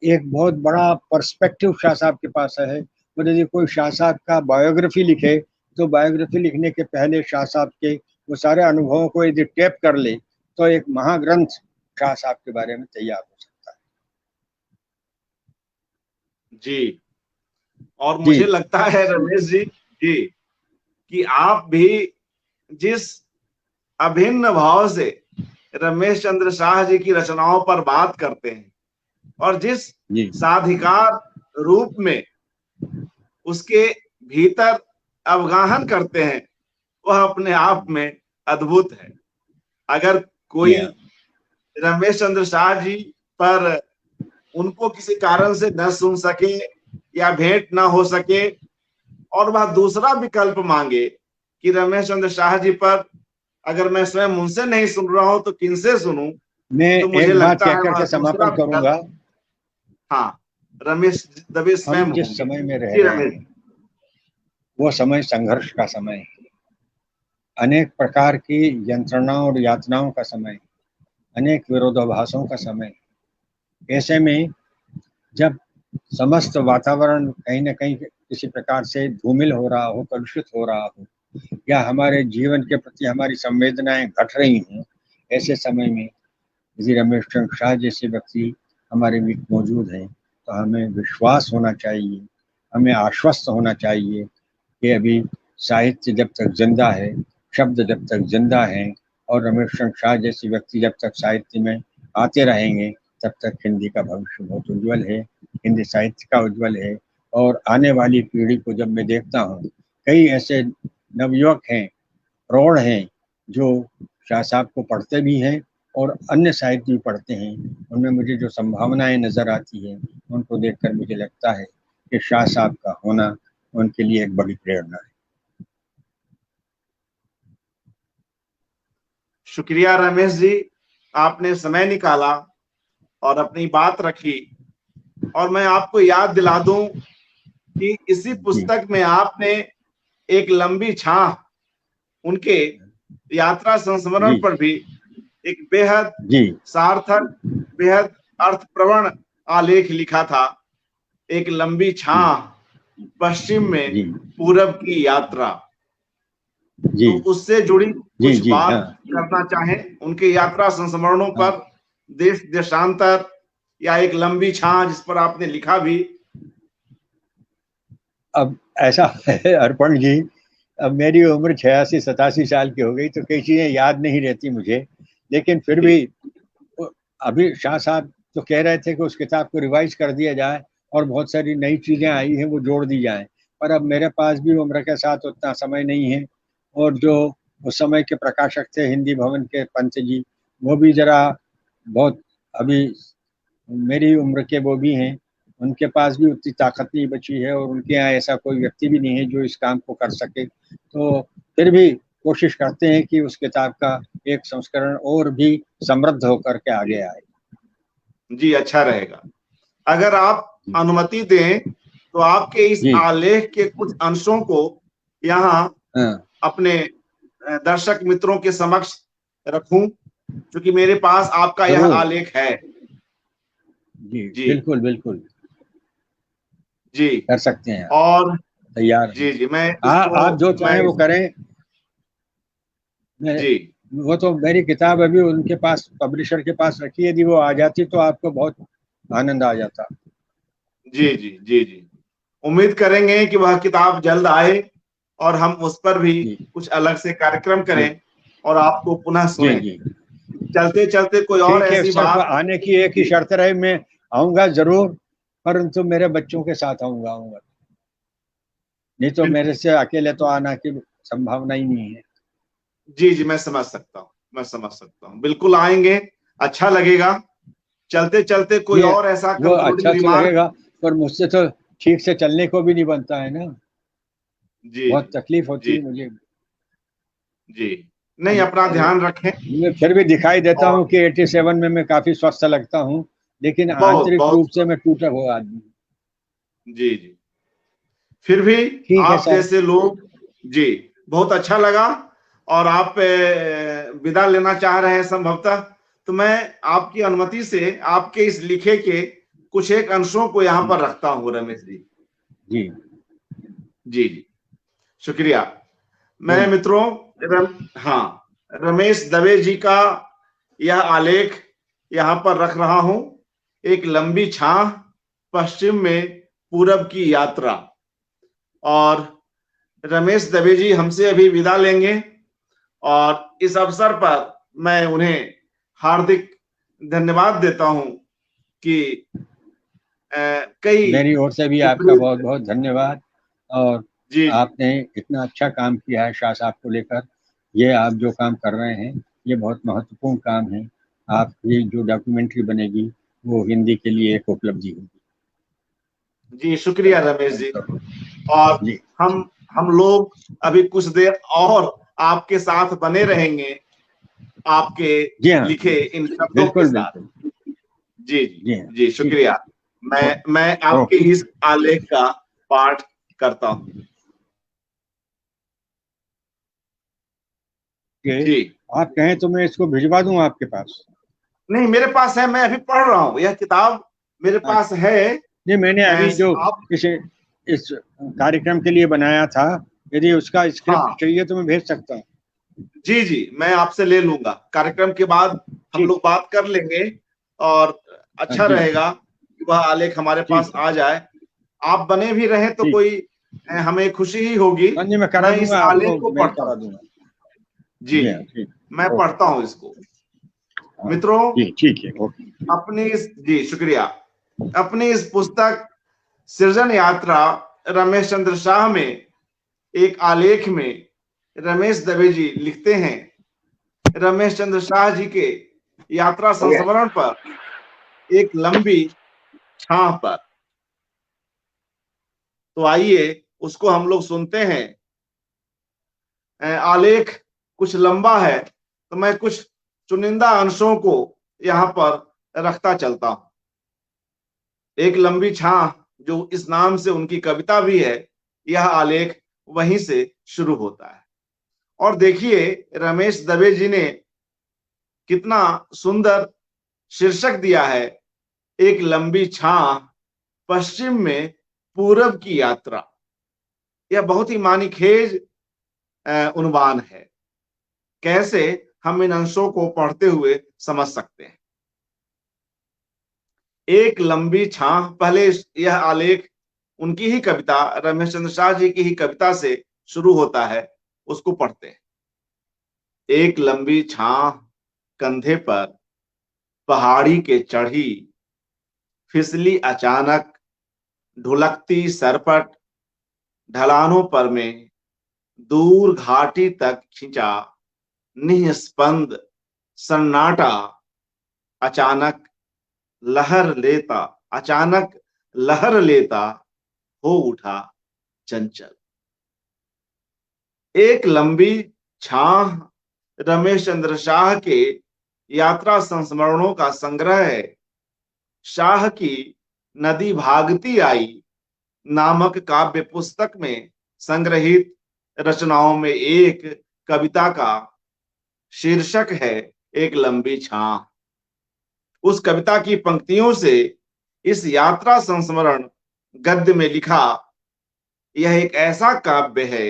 एक बहुत बड़ा पर्सपेक्टिव शाह साहब के पास है। तो यदि कोई शाह साहब का बायोग्राफी लिखे तो बायोग्राफी लिखने के पहले शाह साहब के वो सारे अनुभवों को यदि टेप कर ले तो एक महाग्रंथ शाह साहब के बारे में तैयार हो सकता है। जी, और मुझे लगता है रमेश जी कि आप भी जिस अभिन्न भाव से रमेश चंद्र शाह जी की रचनाओं पर बात करते हैं और जिस साधिकार रूप में उसके भीतर अवगाहन करते हैं, वह अपने आप में अद्भुत है। अगर कोई रमेश चंद्र शाह जी पर उनको किसी कारण से न सुन सके या भेंट ना हो सके और वह दूसरा विकल्प मांगे कि रमेश चंद्र शाह जी पर अगर मैं स्वयं उनसे नहीं सुन रहा हूं तो किनसे सुनूं, मैं तो मुझे एक बात लगता है कहकर वह के दूसरा समापन करूंगा। हाँ, रमेश दबे स्वयं हम जिस होंगे। समय में रह जी रहे रमेश। हैं वो समय संघर्ष का समय है, अनेक प्रकार की यंत्रणाओं और यातनाओं का समय, अनेक विरोधाभासों का समय। ऐसे में जब समस्त वातावरण कहीं न कहीं किसी प्रकार से धूमिल हो रहा हो, कलुषित हो रहा हो, या हमारे जीवन के प्रति हमारी संवेदनाएं घट रही हैं, ऐसे समय में यदि रमेश चंद्र शाह जैसे व्यक्ति हमारे बीच मौजूद हैं तो हमें विश्वास होना चाहिए, हमें आश्वस्त होना चाहिए कि अभी साहित्य जब तक जिंदा है, शब्द जब तक जिंदा हैं और रमेश चंद्र शाह जैसे व्यक्ति जब तक साहित्य में आते रहेंगे तब तक हिंदी का भविष्य बहुत उज्ज्वल है, हिंदी साहित्य का उज्ज्वल है। और आने वाली पीढ़ी को जब मैं देखता हूँ, कई ऐसे नवयुवक हैं, प्रौढ़ हैं, जो शाह साहब को पढ़ते भी हैं और अन्य साहित्य भी पढ़ते हैं, उनमें मुझे जो संभावनाएं नजर आती हैं उनको देखकर मुझे लगता है कि शाह साहब का होना उनके लिए एक बड़ी प्रेरणा है। शुक्रिया रमेश जी, आपने समय निकाला और अपनी बात रखी। और मैं आपको याद दिला दूं कि इसी पुस्तक में आपने एक लंबी छाह उनके यात्रा संस्मरण पर भी एक बेहद सार्थक, बेहद अर्थप्रवण आलेख लिखा था। एक लंबी छाह, पश्चिम में पूरब की यात्रा। तो उससे जुड़ी कुछ बात करना चाहें उनके यात्रा संस्मरणों पर, देश देशांतर या एक लंबी छां जिस पर आपने लिखा भी? अब ऐसा है अर्पण जी, अब मेरी उम्र 86-87 साल की हो गई, तो कई चीजें याद नहीं रहती मुझे, लेकिन फिर भी अभी शाह साहब तो कह रहे थे कि उस किताब को रिवाइज कर दिया जाए और बहुत सारी नई चीजें आई हैं वो जोड़ दी जाएं, पर अब मेरे पास भी उम्र के साथ उतना समय नहीं है, और जो उस समय के प्रकाशक थे हिंदी भवन के पंत जी, वो भी जरा बहुत अभी मेरी उम्र के वो भी हैं, उनके पास भी उतनी ताकत नहीं बची है, और उनके यहाँ ऐसा कोई व्यक्ति भी नहीं है जो इस काम को कर सके। तो फिर भी कोशिश करते हैं कि उस किताब का एक संस्करण और भी समृद्ध होकर के आगे आए। जी, अच्छा रहेगा। अगर आप अनुमति दें तो आपके इस जी आलेख के कुछ अंशों को यहाँ हाँ अपने दर्शक मित्रों के समक्ष रखूं, क्योंकि मेरे पास आपका यह जरूर आलेख है। जी जी बिल्कुल बिल्कुल जी। कर सकते हैं, और तैयार जी हैं। जी, मैं आप जो मैं चाहें वो करें। मैं जी वो तो मेरी किताब अभी उनके पास पब्लिशर के पास रखी है, यदि वो आ जाती तो आपको बहुत आनंद आ जाता। जी जी जी जी, उम्मीद करेंगे कि वह किताब जल्द आए और हम उस पर भी जी कुछ अलग से कार्यक्रम जी करें और आपको पुनः जी सुने। जी चलते चलते कोई और ठीक है, ऐसी सिर्फ बात? आने की एक ही शर्त रहे, मैं आऊंगा जरूर, परंतु मेरे बच्चों के साथ आऊंगा, नहीं तो मेरे बिल्कुल। से अकेले तो आना की संभावना ही नहीं है। जी जी, मैं समझ सकता हूँ, मैं समझ सकता हूँ, बिल्कुल आएंगे, अच्छा लगेगा। चलते चलते कोई ये और ऐसा वो कंक्लूडिंग अच्छा तो रिमार्क? लगेगा, पर मुझसे तो ठीक से चलने को भी नहीं बनता है ना, जी बहुत जी तकलीफ होती जी है मुझे। जी, नहीं, अब अपना ध्यान रखें। मैं फिर भी दिखाई देता और हूँ कि 87 में मैं काफी स्वस्थ लगता हूँ, लेकिन बहुत आंतरिक बहुत, रूप से मैं टूटा हुआ आदमी हूँ। जी जी, फिर भी ठीक है आप सर। जैसे लोग, जी, बहुत अच्छा लगा। और आप विदा लेना चाह रहे हैं संभवतः, तो मैं आपकी अनुमति से आपके इस लिखे के कुछ एक अंशों को यहाँ पर रखता हूँ रमेश जी। जी जी जी, शुक्रिया। मैं बोलिए। मित्रों, हाँ, रमेश दवे जी का यह आलेख यहाँ पर रख रहा हूं, एक लंबी छां, पश्चिम में पूरब की यात्रा। और रमेश दवे जी हमसे अभी विदा लेंगे, और इस अवसर पर मैं उन्हें हार्दिक धन्यवाद देता हूं कि कई मेरी ओर से भी आपका विपरीत, बहुत बहुत धन्यवाद, और जी जी आपने इतना अच्छा काम किया है शाह साहब को लेकर। ये आप जो काम कर रहे हैं ये बहुत महत्वपूर्ण काम है। आपकी जो डॉक्यूमेंट्री बनेगी वो हिंदी के लिए एक उपलब्धि होगी। जी, शुक्रिया रमेश जी। और जी हम लोग अभी कुछ देर और आपके साथ बने रहेंगे, आपके जी हाँ लिखे इन शब्दों के बिल्कुल साथ। बिल्कुल। जी जी जी हाँ जी, ठीक शुक्रिया। है। मैं आपके ओके इस आलेख का पाठ करता हूँ। ओके। जी, आप कहें तो मैं इसको भिजवा दूं आपके पास। नहीं, मेरे पास है, मैं अभी पढ़ रहा हूँ, यह किताब मेरे पास अच्छा, है। नहीं मैंने अभी जो आप, इस कार्यक्रम के लिए बनाया था, यदि उसका स्क्रिप्ट हाँ, चाहिए तो मैं भेज सकता हूँ। जी जी, मैं आपसे ले लूंगा, कार्यक्रम के बाद हम ठीक। लोग बात कर लेंगे। और अच्छा जी रहेगा कि वह आलेख हमारे पास ठीक है। आ जाए। आप बने भी रहे तो ठीक। कोई हमें खुशी ही होगी। हाँ जी, मैं करा मैं इस दूंगा, आलेख आपको को मेल पढ़ता करा हूँ। दूंगा। जी जी हाँ जी, ठीक। मैं ओके। पढ़ता हूँ इसको। हाँ मित्रों, जी ठीक है। ओके। अपनी इस, जी शुक्रिया, अपनी इस पुस्तक सृजन यात्रा रमेश चंद्र शाह में एक आलेख में रमेश दवे जी लिखते हैं, रमेश चंद्र शाह जी के यात्रा संस्मरण पर, एक लंबी छां पर। तो आइए उसको हम लोग सुनते हैं। आलेख कुछ लंबा है, तो मैं कुछ चुनिंदा अंशों को यहाँ पर रखता चलता हूं। एक लंबी छां, जो इस नाम से उनकी कविता भी है, यह आलेख वहीं से शुरू होता है। और देखिए रमेश दवे जी ने कितना सुंदर शीर्षक दिया है, एक लंबी छां, पश्चिम में पूरब की यात्रा। यह बहुत ही मानीखेज उन्वान है। कैसे हम इन अंशों को पढ़ते हुए समझ सकते हैं? एक लंबी छाह, पहले यह आलेख उनकी ही कविता, रमेश चंद्र शाह जी की ही कविता से शुरू होता है, उसको पढ़ते हैं। एक लंबी छाह कंधे पर पहाड़ी के चढ़ी, फिसली अचानक ढुलकती सरपट, ढलानों पर में दूर घाटी तक खिंचा निस्पंद सन्नाटा, अचानक अचानक लहर लेता हो उठा चंचल। एक लंबी छाह रमेश चंद्र शाह के यात्रा संस्मरणों का संग्रह है। शाह की नदी भागती आई नामक काव्य पुस्तक में संग्रहित रचनाओं में एक कविता का शीर्षक है एक लंबी छाह। उस कविता की पंक्तियों से इस यात्रा संस्मरण गद्य में लिखा यह एक ऐसा काव्य है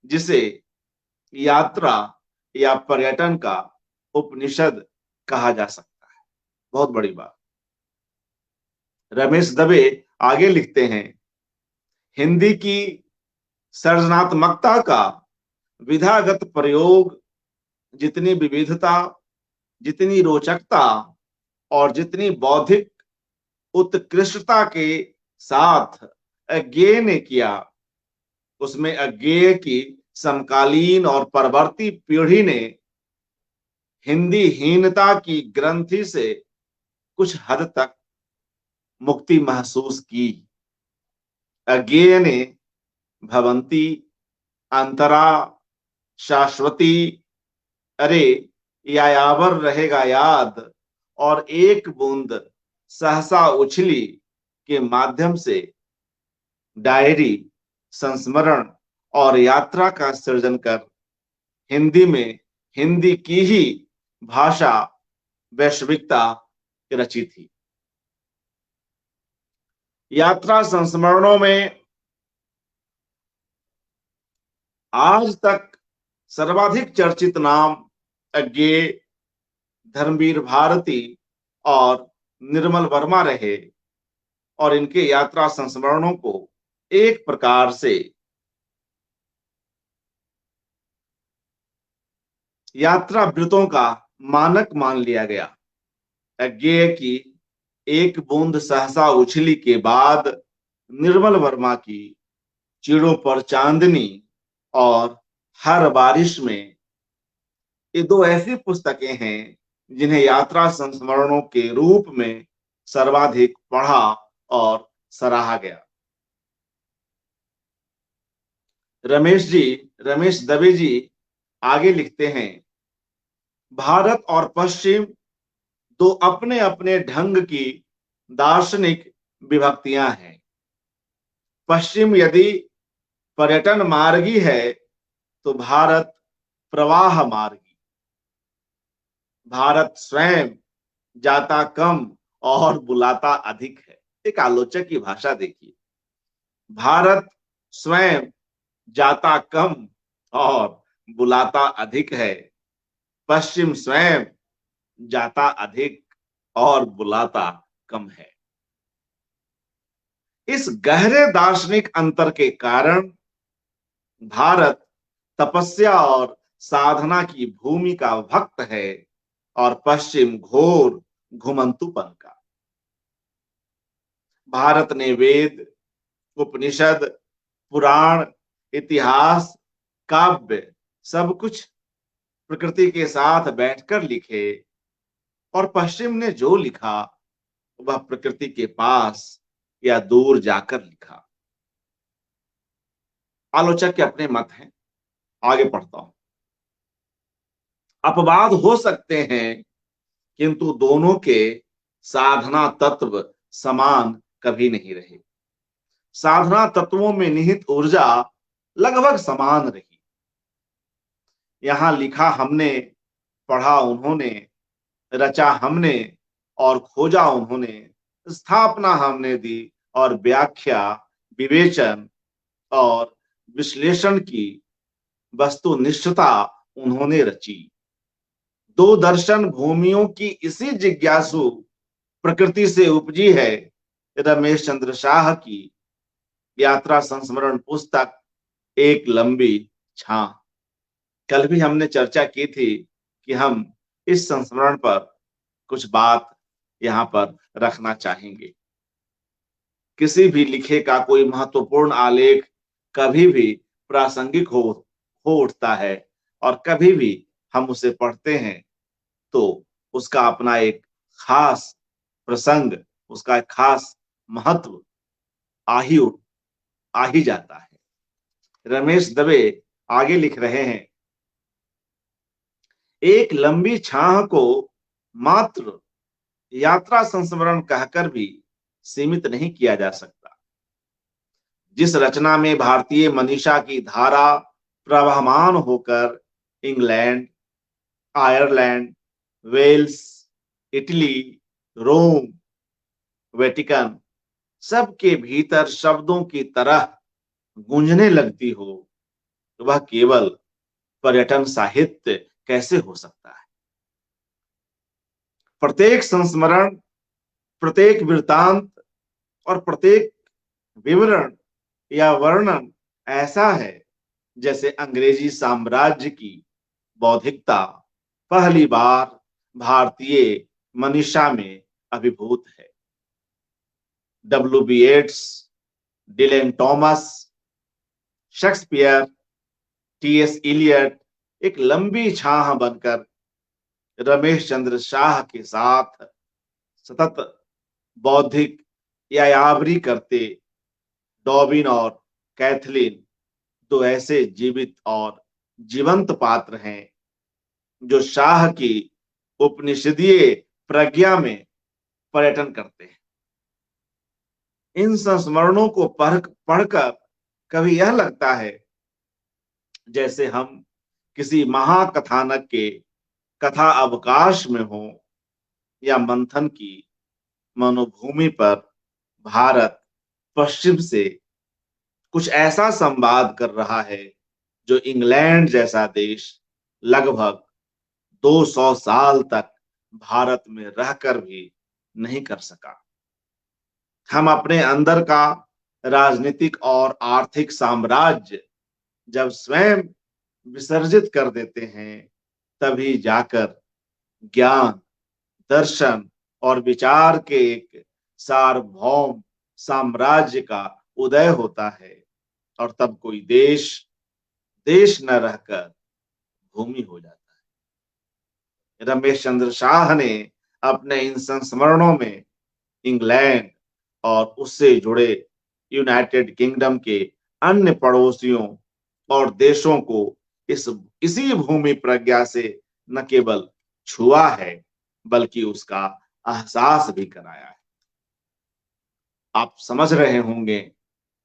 जिसे यात्रा या पर्यटन का उपनिषद कहा जा सकता है। बहुत बड़ी बात। रमेश दबे आगे लिखते हैं, हिंदी की सर्जनात्मकता का विधागत प्रयोग जितनी विविधता, जितनी रोचकता और जितनी बौद्धिक उत्कृष्टता के साथ अज्ञेय ने किया, उसमें अज्ञेय की समकालीन और परवर्ती पीढ़ी ने हिंदी हीनता की ग्रंथि से कुछ हद तक मुक्ति महसूस की। अज्ञेय ने भवंती, अंतरा, शाश्वती, अरे यायावर रहेगा याद और एक बूंद सहसा उछली के माध्यम से डायरी, संस्मरण और यात्रा का सृजन कर हिंदी में हिंदी की ही भाषा वैश्विकता रची थी। यात्रा संस्मरणों में आज तक सर्वाधिक चर्चित नाम अज्ञेय, धर्मवीर भारती और निर्मल वर्मा रहे और इनके यात्रा संस्मरणों को एक प्रकार से यात्रा वृतों का मानक मान लिया गया। अज्ञेय की एक बूंद सहसा उछली के बाद निर्मल वर्मा की चिड़ों पर चांदनी और हर बारिश में, ये दो ऐसी पुस्तकें हैं जिन्हें यात्रा संस्मरणों के रूप में सर्वाधिक पढ़ा और सराहा गया। रमेश दबे जी आगे लिखते हैं, भारत और पश्चिम दो अपने अपने ढंग की दार्शनिक विभक्तियां हैं। पश्चिम यदि पर्यटन मार्गी है तो भारत प्रवाह मार्गी। भारत स्वयं जाता कम और बुलाता अधिक है। एक आलोचक की भाषा देखिए, भारत स्वयं जाता कम और बुलाता अधिक है, पश्चिम स्वयं जाता अधिक और बुलाता कम है। इस गहरे दार्शनिक अंतर के कारण भारत तपस्या और साधना की भूमि का भक्त है और पश्चिम घोर घुमंतुपन का। भारत ने वेद, उपनिषद, पुराण, इतिहास, काव्य सब कुछ प्रकृति के साथ बैठकर लिखे और पश्चिम ने जो लिखा वह प्रकृति के पास या दूर जाकर लिखा। आलोचक के अपने मत हैं, आगे पढ़ता हूं। अपवाद हो सकते हैं किंतु दोनों के साधना तत्व समान कभी नहीं रहे। साधना तत्वों में निहित ऊर्जा लगभग समान रही। यहां लिखा हमने, पढ़ा उन्होंने, रचा हमने और खोजा उन्होंने, स्थापना हमने दी और व्याख्या, विवेचन और विश्लेषण की वस्तुनिष्ठता उन्होंने रची। दो दर्शन भूमियों की इसी जिज्ञासु प्रकृति से उपजी है रमेश चंद्र शाह की यात्रा संस्मरण पुस्तक एक लंबी छां। कल भी हमने चर्चा की थी कि हम इस संस्मरण पर कुछ बात यहां पर रखना चाहेंगे। किसी भी लिखे का कोई महत्वपूर्ण आलेख कभी भी प्रासंगिक हो उठता है, और कभी भी हम उसे पढ़ते हैं तो उसका अपना एक खास प्रसंग, उसका एक खास महत्व आ ही आ ही जाता है। रमेश दवे आगे लिख रहे हैं, एक लंबी छाह को मात्र यात्रा संस्मरण कहकर भी सीमित नहीं किया जा सकता। जिस रचना में भारतीय मनीषा की धारा प्रवहमान होकर इंग्लैंड, आयरलैंड, वेल्स, इटली, रोम, वेटिकन सबके भीतर शब्दों की तरह गूंजने लगती हो, वह केवल पर्यटन साहित्य कैसे हो सकता है। प्रत्येक संस्मरण, प्रत्येक वृत्तांत और प्रत्येक विवरण या वर्णन ऐसा है जैसे अंग्रेजी साम्राज्य की बौद्धिकता पहली बार भारतीय मनीषा में अभिभूत है। W.B. Yeats, Dylan Thomas, Shakespeare, T.S. Eliot एक लंबी छाह बनकर रमेश चंद्र शाह के साथ सतत बौद्धिक यायावरी करते डॉबिन और कैथलीन दो ऐसे जीवित और जीवंत पात्र हैं जो शाह की उपनिषदीय प्रज्ञा में पर्यटन करते हैं। इन संस्मरणों को पढ़कर कभी यह लगता है जैसे हम किसी महाकथानक के कथा अवकाश में हो या मंथन की मनोभूमि पर भारत पश्चिम से कुछ ऐसा संवाद कर रहा है जो इंग्लैंड जैसा देश लगभग 200 साल तक भारत में रहकर भी नहीं कर सका। हम अपने अंदर का राजनीतिक और आर्थिक साम्राज्य जब स्वयं विसर्जित कर देते हैं, तभी जाकर ज्ञान, दर्शन और विचार के एक सार्वभौम साम्राज्य का उदय होता है, और तब कोई देश देश न रहकर भूमि हो जाता है। रमेश चंद्र शाह ने अपने इन संस्मरणों में इंग्लैंड और उससे जुड़े यूनाइटेड किंगडम के अन्य पड़ोसियों और देशों को इसी भूमि प्रज्ञा से न केवल छुआ है बल्कि उसका एहसास भी कराया है। आप समझ रहे होंगे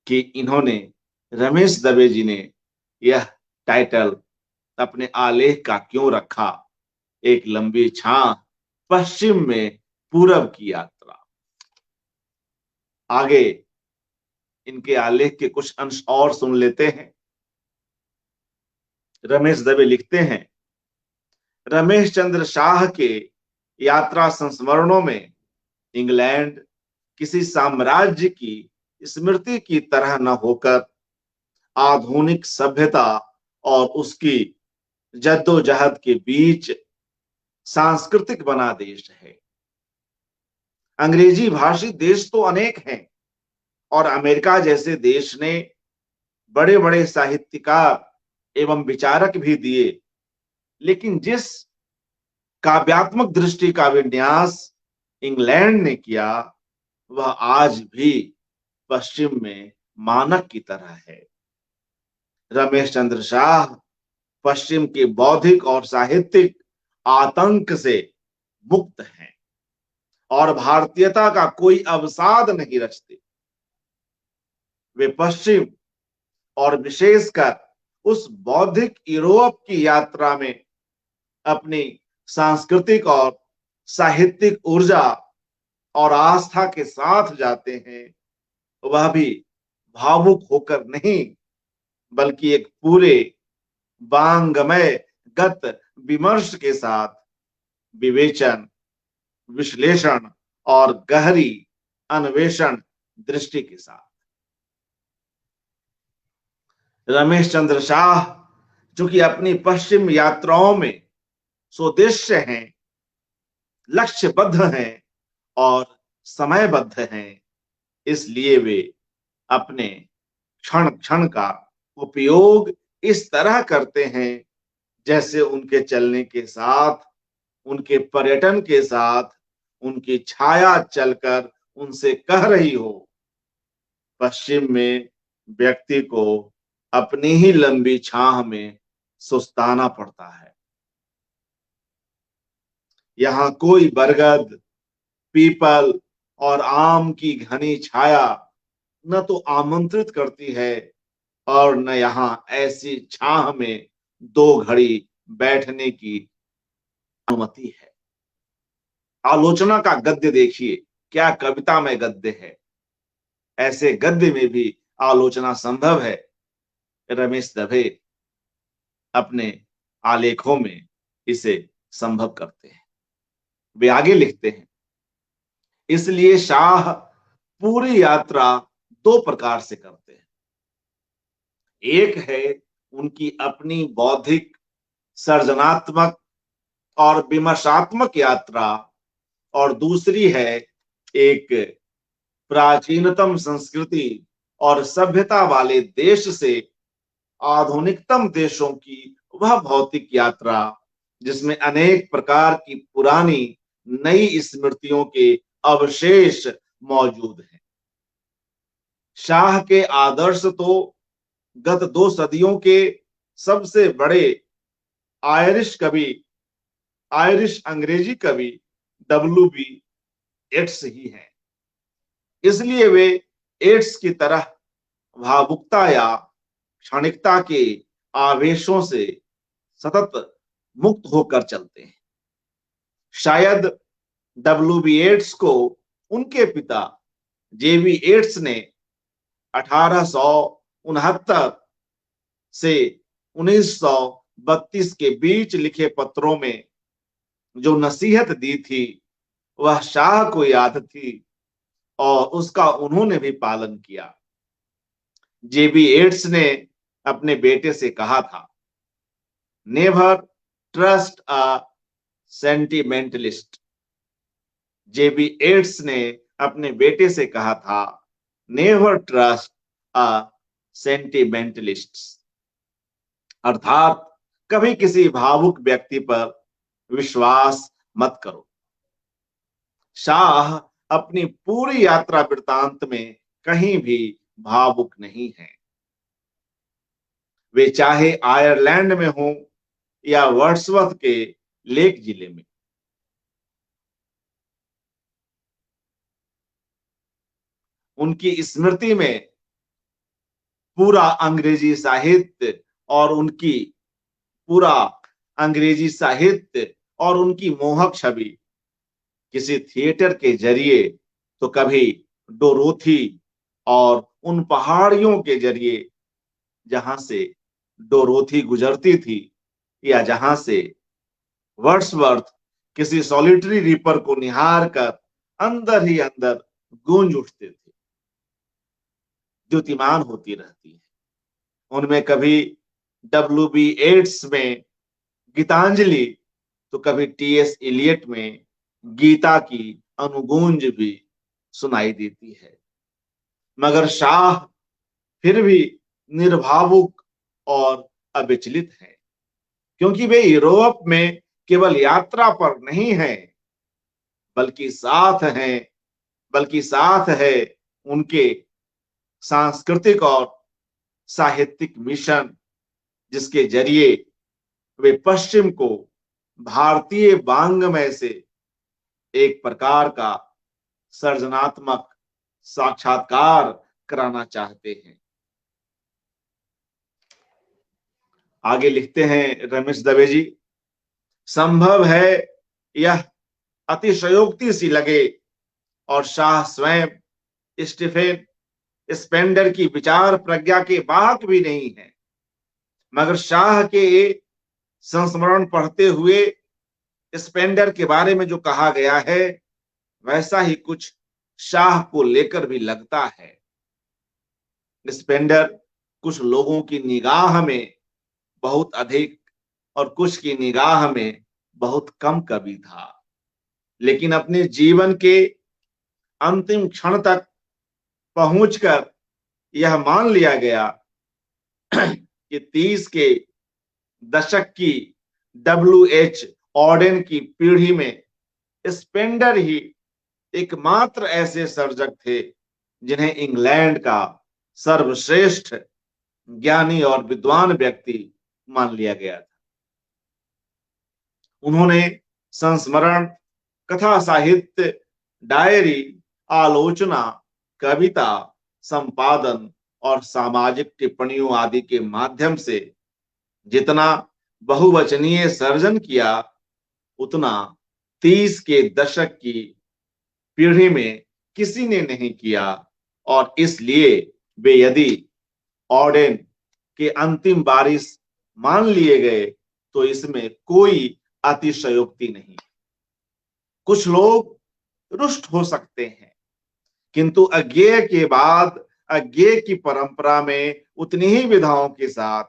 कि इन्होंने, रमेश दवे जी ने यह टाइटल अपने आलेख का क्यों रखा, एक लंबी छां पश्चिम में पूरब की यात्रा। आगे इनके आलेख के कुछ अंश और सुन लेते हैं। रमेश दवे लिखते हैं, रमेश चंद्र शाह के यात्रा संस्मरणों में इंग्लैंड किसी साम्राज्य की स्मृति की तरह न होकर आधुनिक सभ्यता और उसकी जद्दोजहद के बीच सांस्कृतिक बना देश है। अंग्रेजी भाषी देश तो अनेक हैं और अमेरिका जैसे देश ने बड़े बड़े साहित्यकार एवं विचारक भी दिए, लेकिन जिस काव्यात्मक दृष्टि का विन्यास इंग्लैंड ने किया वह आज भी पश्चिम में मानक की तरह है। रमेश चंद्र शाह पश्चिम के बौद्धिक और साहित्यिक आतंक से मुक्त हैं और भारतीयता का कोई अवसाद नहीं रचते। वे पश्चिम और विशेषकर उस बौद्धिक यूरोप की यात्रा में अपनी सांस्कृतिक और साहित्यिक ऊर्जा और आस्था के साथ जाते हैं, वह भी भावुक होकर नहीं बल्कि एक पूरे वांगमय गत विमर्श के साथ विवेचन, विश्लेषण और गहरी अन्वेषण दृष्टि के साथ। रमेश चंद्र शाह, जो कि अपनी पश्चिम यात्राओं में सुदृश्य हैं, लक्ष्यबद्ध हैं और समयबद्ध हैं, इसलिए वे अपने क्षण क्षण का उपयोग इस तरह करते हैं जैसे उनके चलने के साथ, उनके पर्यटन के साथ उनकी छाया चलकर उनसे कह रही हो। पश्चिम में व्यक्ति को अपनी ही लंबी छाह में सुस्ताना पड़ता है। यहाँ कोई बरगद, पीपल और आम की घनी छाया न तो आमंत्रित करती है और न यहाँ ऐसी छाह में 2 घड़ी बैठने की अनुमति है। आलोचना का गद्य देखिए, क्या कविता में गद्य है। ऐसे गद्य में भी आलोचना संभव है। रमेश दवे अपने आलेखों में इसे संभव करते हैं। वे आगे लिखते हैं, इसलिए शाह पूरी यात्रा 2 प्रकार से करते हैं। एक है उनकी अपनी बौद्धिक, सर्जनात्मक और विमर्शात्मक यात्रा, और दूसरी है एक प्राचीनतम संस्कृति और सभ्यता वाले देश से आधुनिकतम देशों की वह भौतिक यात्रा जिसमें अनेक प्रकार की पुरानी नई स्मृतियों के अवशेष मौजूद हैं। शाह के आदर्श तो गत 2 सदियों के सबसे बड़े आयरिश अंग्रेजी कवि W.B. येट्स ही हैं। इसलिए वे येट्स की तरह भावुकता या क्षणिकता के आवेशों से सतत मुक्त होकर चलते हैं। शायद W.B. येट्स को उनके पिता J.B. येट्स ने 1869 से 1932 के बीच लिखे पत्रों में जो नसीहत दी थी वह शाह को याद थी और उसका उन्होंने भी पालन किया। J.B. येट्स ने अपने बेटे से कहा था, नेवर ट्रस्ट अ सेंटिमेंटलिस्ट। J.B. येट्स ने अपने बेटे से कहा था, नेवर ट्रस्ट अ सेंटिमेंटलिस्ट, अर्थात कभी किसी भावुक व्यक्ति पर विश्वास मत करो। शाह अपनी पूरी यात्रा वृत्तांत में कहीं भी भावुक नहीं है। वे चाहे आयरलैंड में हो या वर्ड्सवर्थ के लेक जिले में। उनकी स्मृति में पूरा अंग्रेजी साहित्य और उनकी मोहक छवि किसी थिएटर के जरिए तो कभी डोरोथी और उन पहाड़ियों के जरिए जहां से डोरोथी गुजरती थी, या जहां से वर्ड्सवर्थ किसी सॉलिटरी रीपर को निहार कर अंदर ही अंदर गूंज उठते थे, द्युतिमान होती रहती है। उनमें कभी W.B. येट्स में गीतांजलि तो कभी T.S. इलियट में गीता की अनुगूंज भी सुनाई देती है। मगर शाह फिर भी निर्भावुक और अविचलित हैं, क्योंकि वे यूरोप में केवल यात्रा पर नहीं हैं, बल्कि साथ है उनके सांस्कृतिक और साहित्यिक मिशन, जिसके जरिए वे पश्चिम को भारतीय वांग्मय से एक प्रकार का सर्जनात्मक साक्षात्कार कराना चाहते हैं। आगे लिखते हैं रमेश दवे जी, संभव है यह अतिशयोक्ति सी लगे और शाह स्वयं स्टीफेन स्पेंडर की विचार प्रज्ञा के वाहक भी नहीं है, मगर शाह के संस्मरण पढ़ते हुए स्पेंडर के बारे में जो कहा गया है वैसा ही कुछ शाह को लेकर भी लगता है। स्पेंडर कुछ लोगों की निगाह में बहुत अधिक और कुछ की निगाह में बहुत कम कवि था, लेकिन अपने जीवन के अंतिम क्षण तक पहुंचकर यह मान लिया गया कि 30 के दशक की W.H. ऑडेन की पीढ़ी में स्पेंडर ही एकमात्र ऐसे सर्जक थे जिन्हें इंग्लैंड का सर्वश्रेष्ठ ज्ञानी और विद्वान व्यक्ति मान लिया गया था। उन्होंने संस्मरण, कथा साहित्य, डायरी, आलोचना, कविता, संपादन और सामाजिक टिप्पणियों आदि के माध्यम से जितना बहुवचनीय सर्जन किया, उतना 30 के दशक की पीढ़ी में किसी ने नहीं किया, और इसलिए वे यदि ऑडेन के अंतिम वारिस मान लिए गए तो इसमें कोई अतिशयोक्ति नहीं। कुछ लोग रुष्ट हो सकते हैं, किंतु अज्ञेय के बाद अज्ञेय की परंपरा में उतनी ही विधाओं के साथ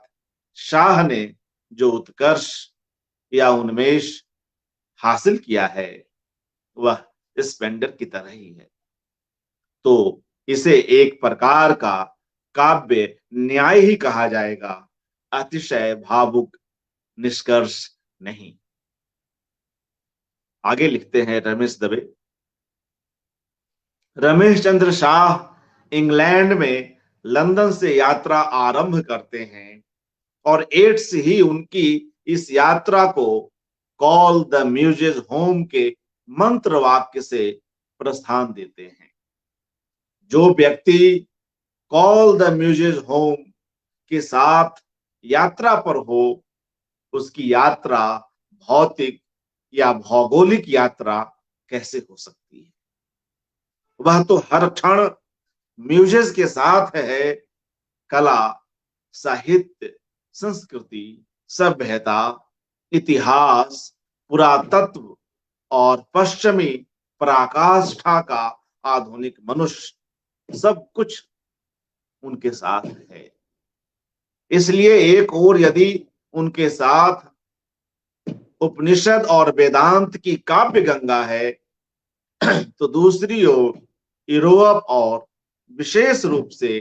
शाह ने जो उत्कर्ष या उन्मेष हासिल किया है वह स्पेंडर की तरह ही है। तो इसे एक प्रकार का काव्य न्याय ही कहा जाएगा, अतिशय भावुक निष्कर्ष नहीं। आगे लिखते हैं रमेश दवे। रमेश चंद्र शाह इंग्लैंड में लंदन से यात्रा आरंभ करते हैं और एड्स ही उनकी इस यात्रा को कॉल द म्यूजेस होम के मंत्र वाक्य से प्रस्थान देते हैं। जो व्यक्ति कॉल द म्यूजेस होम के साथ यात्रा पर हो, उसकी यात्रा भौतिक या भौगोलिक यात्रा कैसे हो सकती है? वह तो हर क्षण म्यूजेस के साथ है। कला, साहित्य, संस्कृति, सभ्यता, इतिहास, पुरातत्व और पश्चिमी पराकाष्ठा का आधुनिक मनुष्य, सब कुछ उनके साथ है। इसलिए एक ओर यदि उनके साथ उपनिषद और वेदांत की काव्य गंगा है, तो दूसरी ओर यूरोप और विशेष रूप से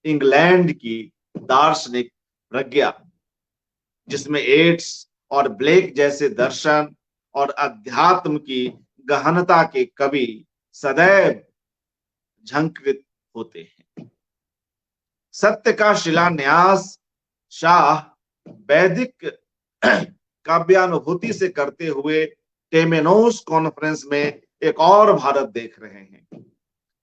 इंग्लैंड की दार्शनिक प्रज्ञा, जिसमें एड्स और ब्लेक जैसे दर्शन और अध्यात्म की गहनता के कवि सदैव झंकृत होते हैं। सत्य का शिलान्यास शाह वैदिक काव्यानुभूति से करते हुए टेमेनोस कॉन्फ्रेंस में एक और भारत देख रहे हैं।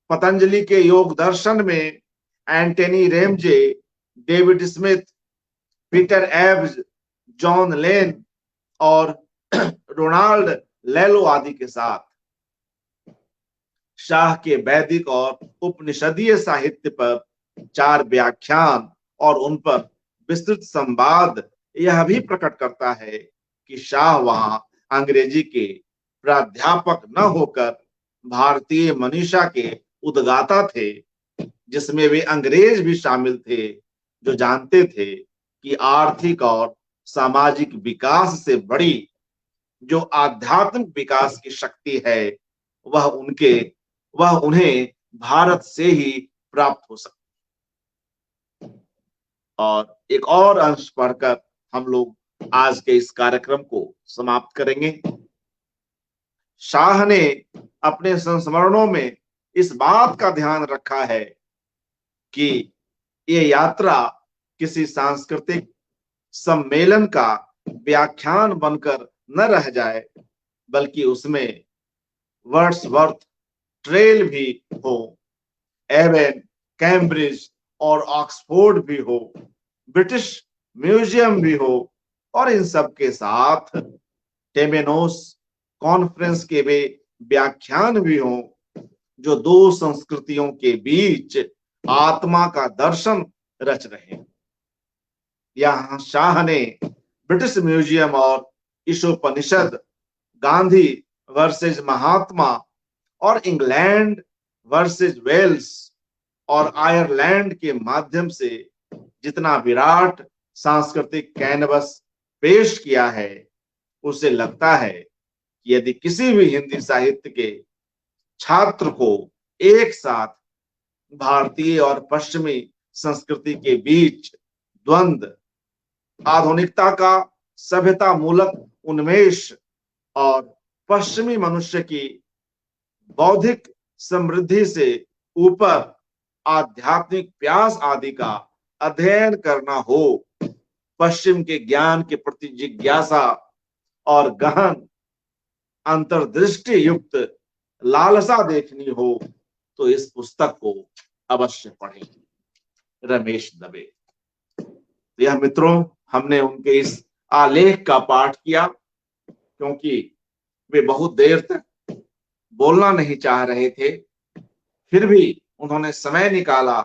पतंजलि के योग दर्शन में Antony Ramsey, David Smith, Peter Abbs, John Lane और रोनाल्ड लेलो आदि के साथ शाह के वैदिक और उपनिषदीय साहित्य पर 4 व्याख्यान और उन पर विस्तृत संवाद यह भी प्रकट करता है कि शाह वहां अंग्रेजी के प्राध्यापक न होकर भारतीय मनीषा के उद्गाता थे, जिसमें वे अंग्रेज भी शामिल थे जो जानते थे कि आर्थिक और सामाजिक विकास से बड़ी जो आध्यात्मिक विकास की शक्ति है वह उन्हें भारत से ही प्राप्त हो सकती। और एक और अंश पढ़कर हम लोग आज के इस कार्यक्रम को समाप्त करेंगे। शाह ने अपने संस्मरणों में इस बात का ध्यान रखा है कि ये यात्रा किसी सांस्कृतिक सम्मेलन का व्याख्यान बनकर न रह जाए, बल्कि उसमें वर्ड्सवर्थ ट्रेल भी हो, एवन, कैम्ब्रिज और ऑक्सफोर्ड भी हो, ब्रिटिश म्यूजियम भी हो, और इन सब के साथ टेमेनोस कॉन्फ्रेंस के वे व्याख्यान भी हों जो 2 संस्कृतियों के बीच आत्मा का दर्शन रच रहे। यहां शाह ने ब्रिटिश म्यूजियम और ईशोपनिषद, गांधी वर्सेस महात्मा और इंग्लैंड वर्सेस वेल्स और आयरलैंड के माध्यम से जितना विराट सांस्कृतिक कैनवस पेश किया है, उसे लगता है कि यदि किसी भी हिंदी साहित्य के छात्र को एक साथ भारतीय और पश्चिमी संस्कृति के बीच द्वंद्व, आधुनिकता का सभ्यता मूलक उन्मेष और पश्चिमी मनुष्य की बौद्धिक समृद्धि से ऊपर आध्यात्मिक प्यास आदि का अध्ययन करना हो, पश्चिम के ज्ञान के प्रति जिज्ञासा और गहन अंतर्दृष्टि युक्त लालसा देखनी हो, तो इस पुस्तक को अवश्य पढ़ें। रमेश दवे। यह मित्रों, हमने उनके इस आलेख का पाठ किया क्योंकि वे बहुत देर तक बोलना नहीं चाह रहे थे, फिर भी उन्होंने समय निकाला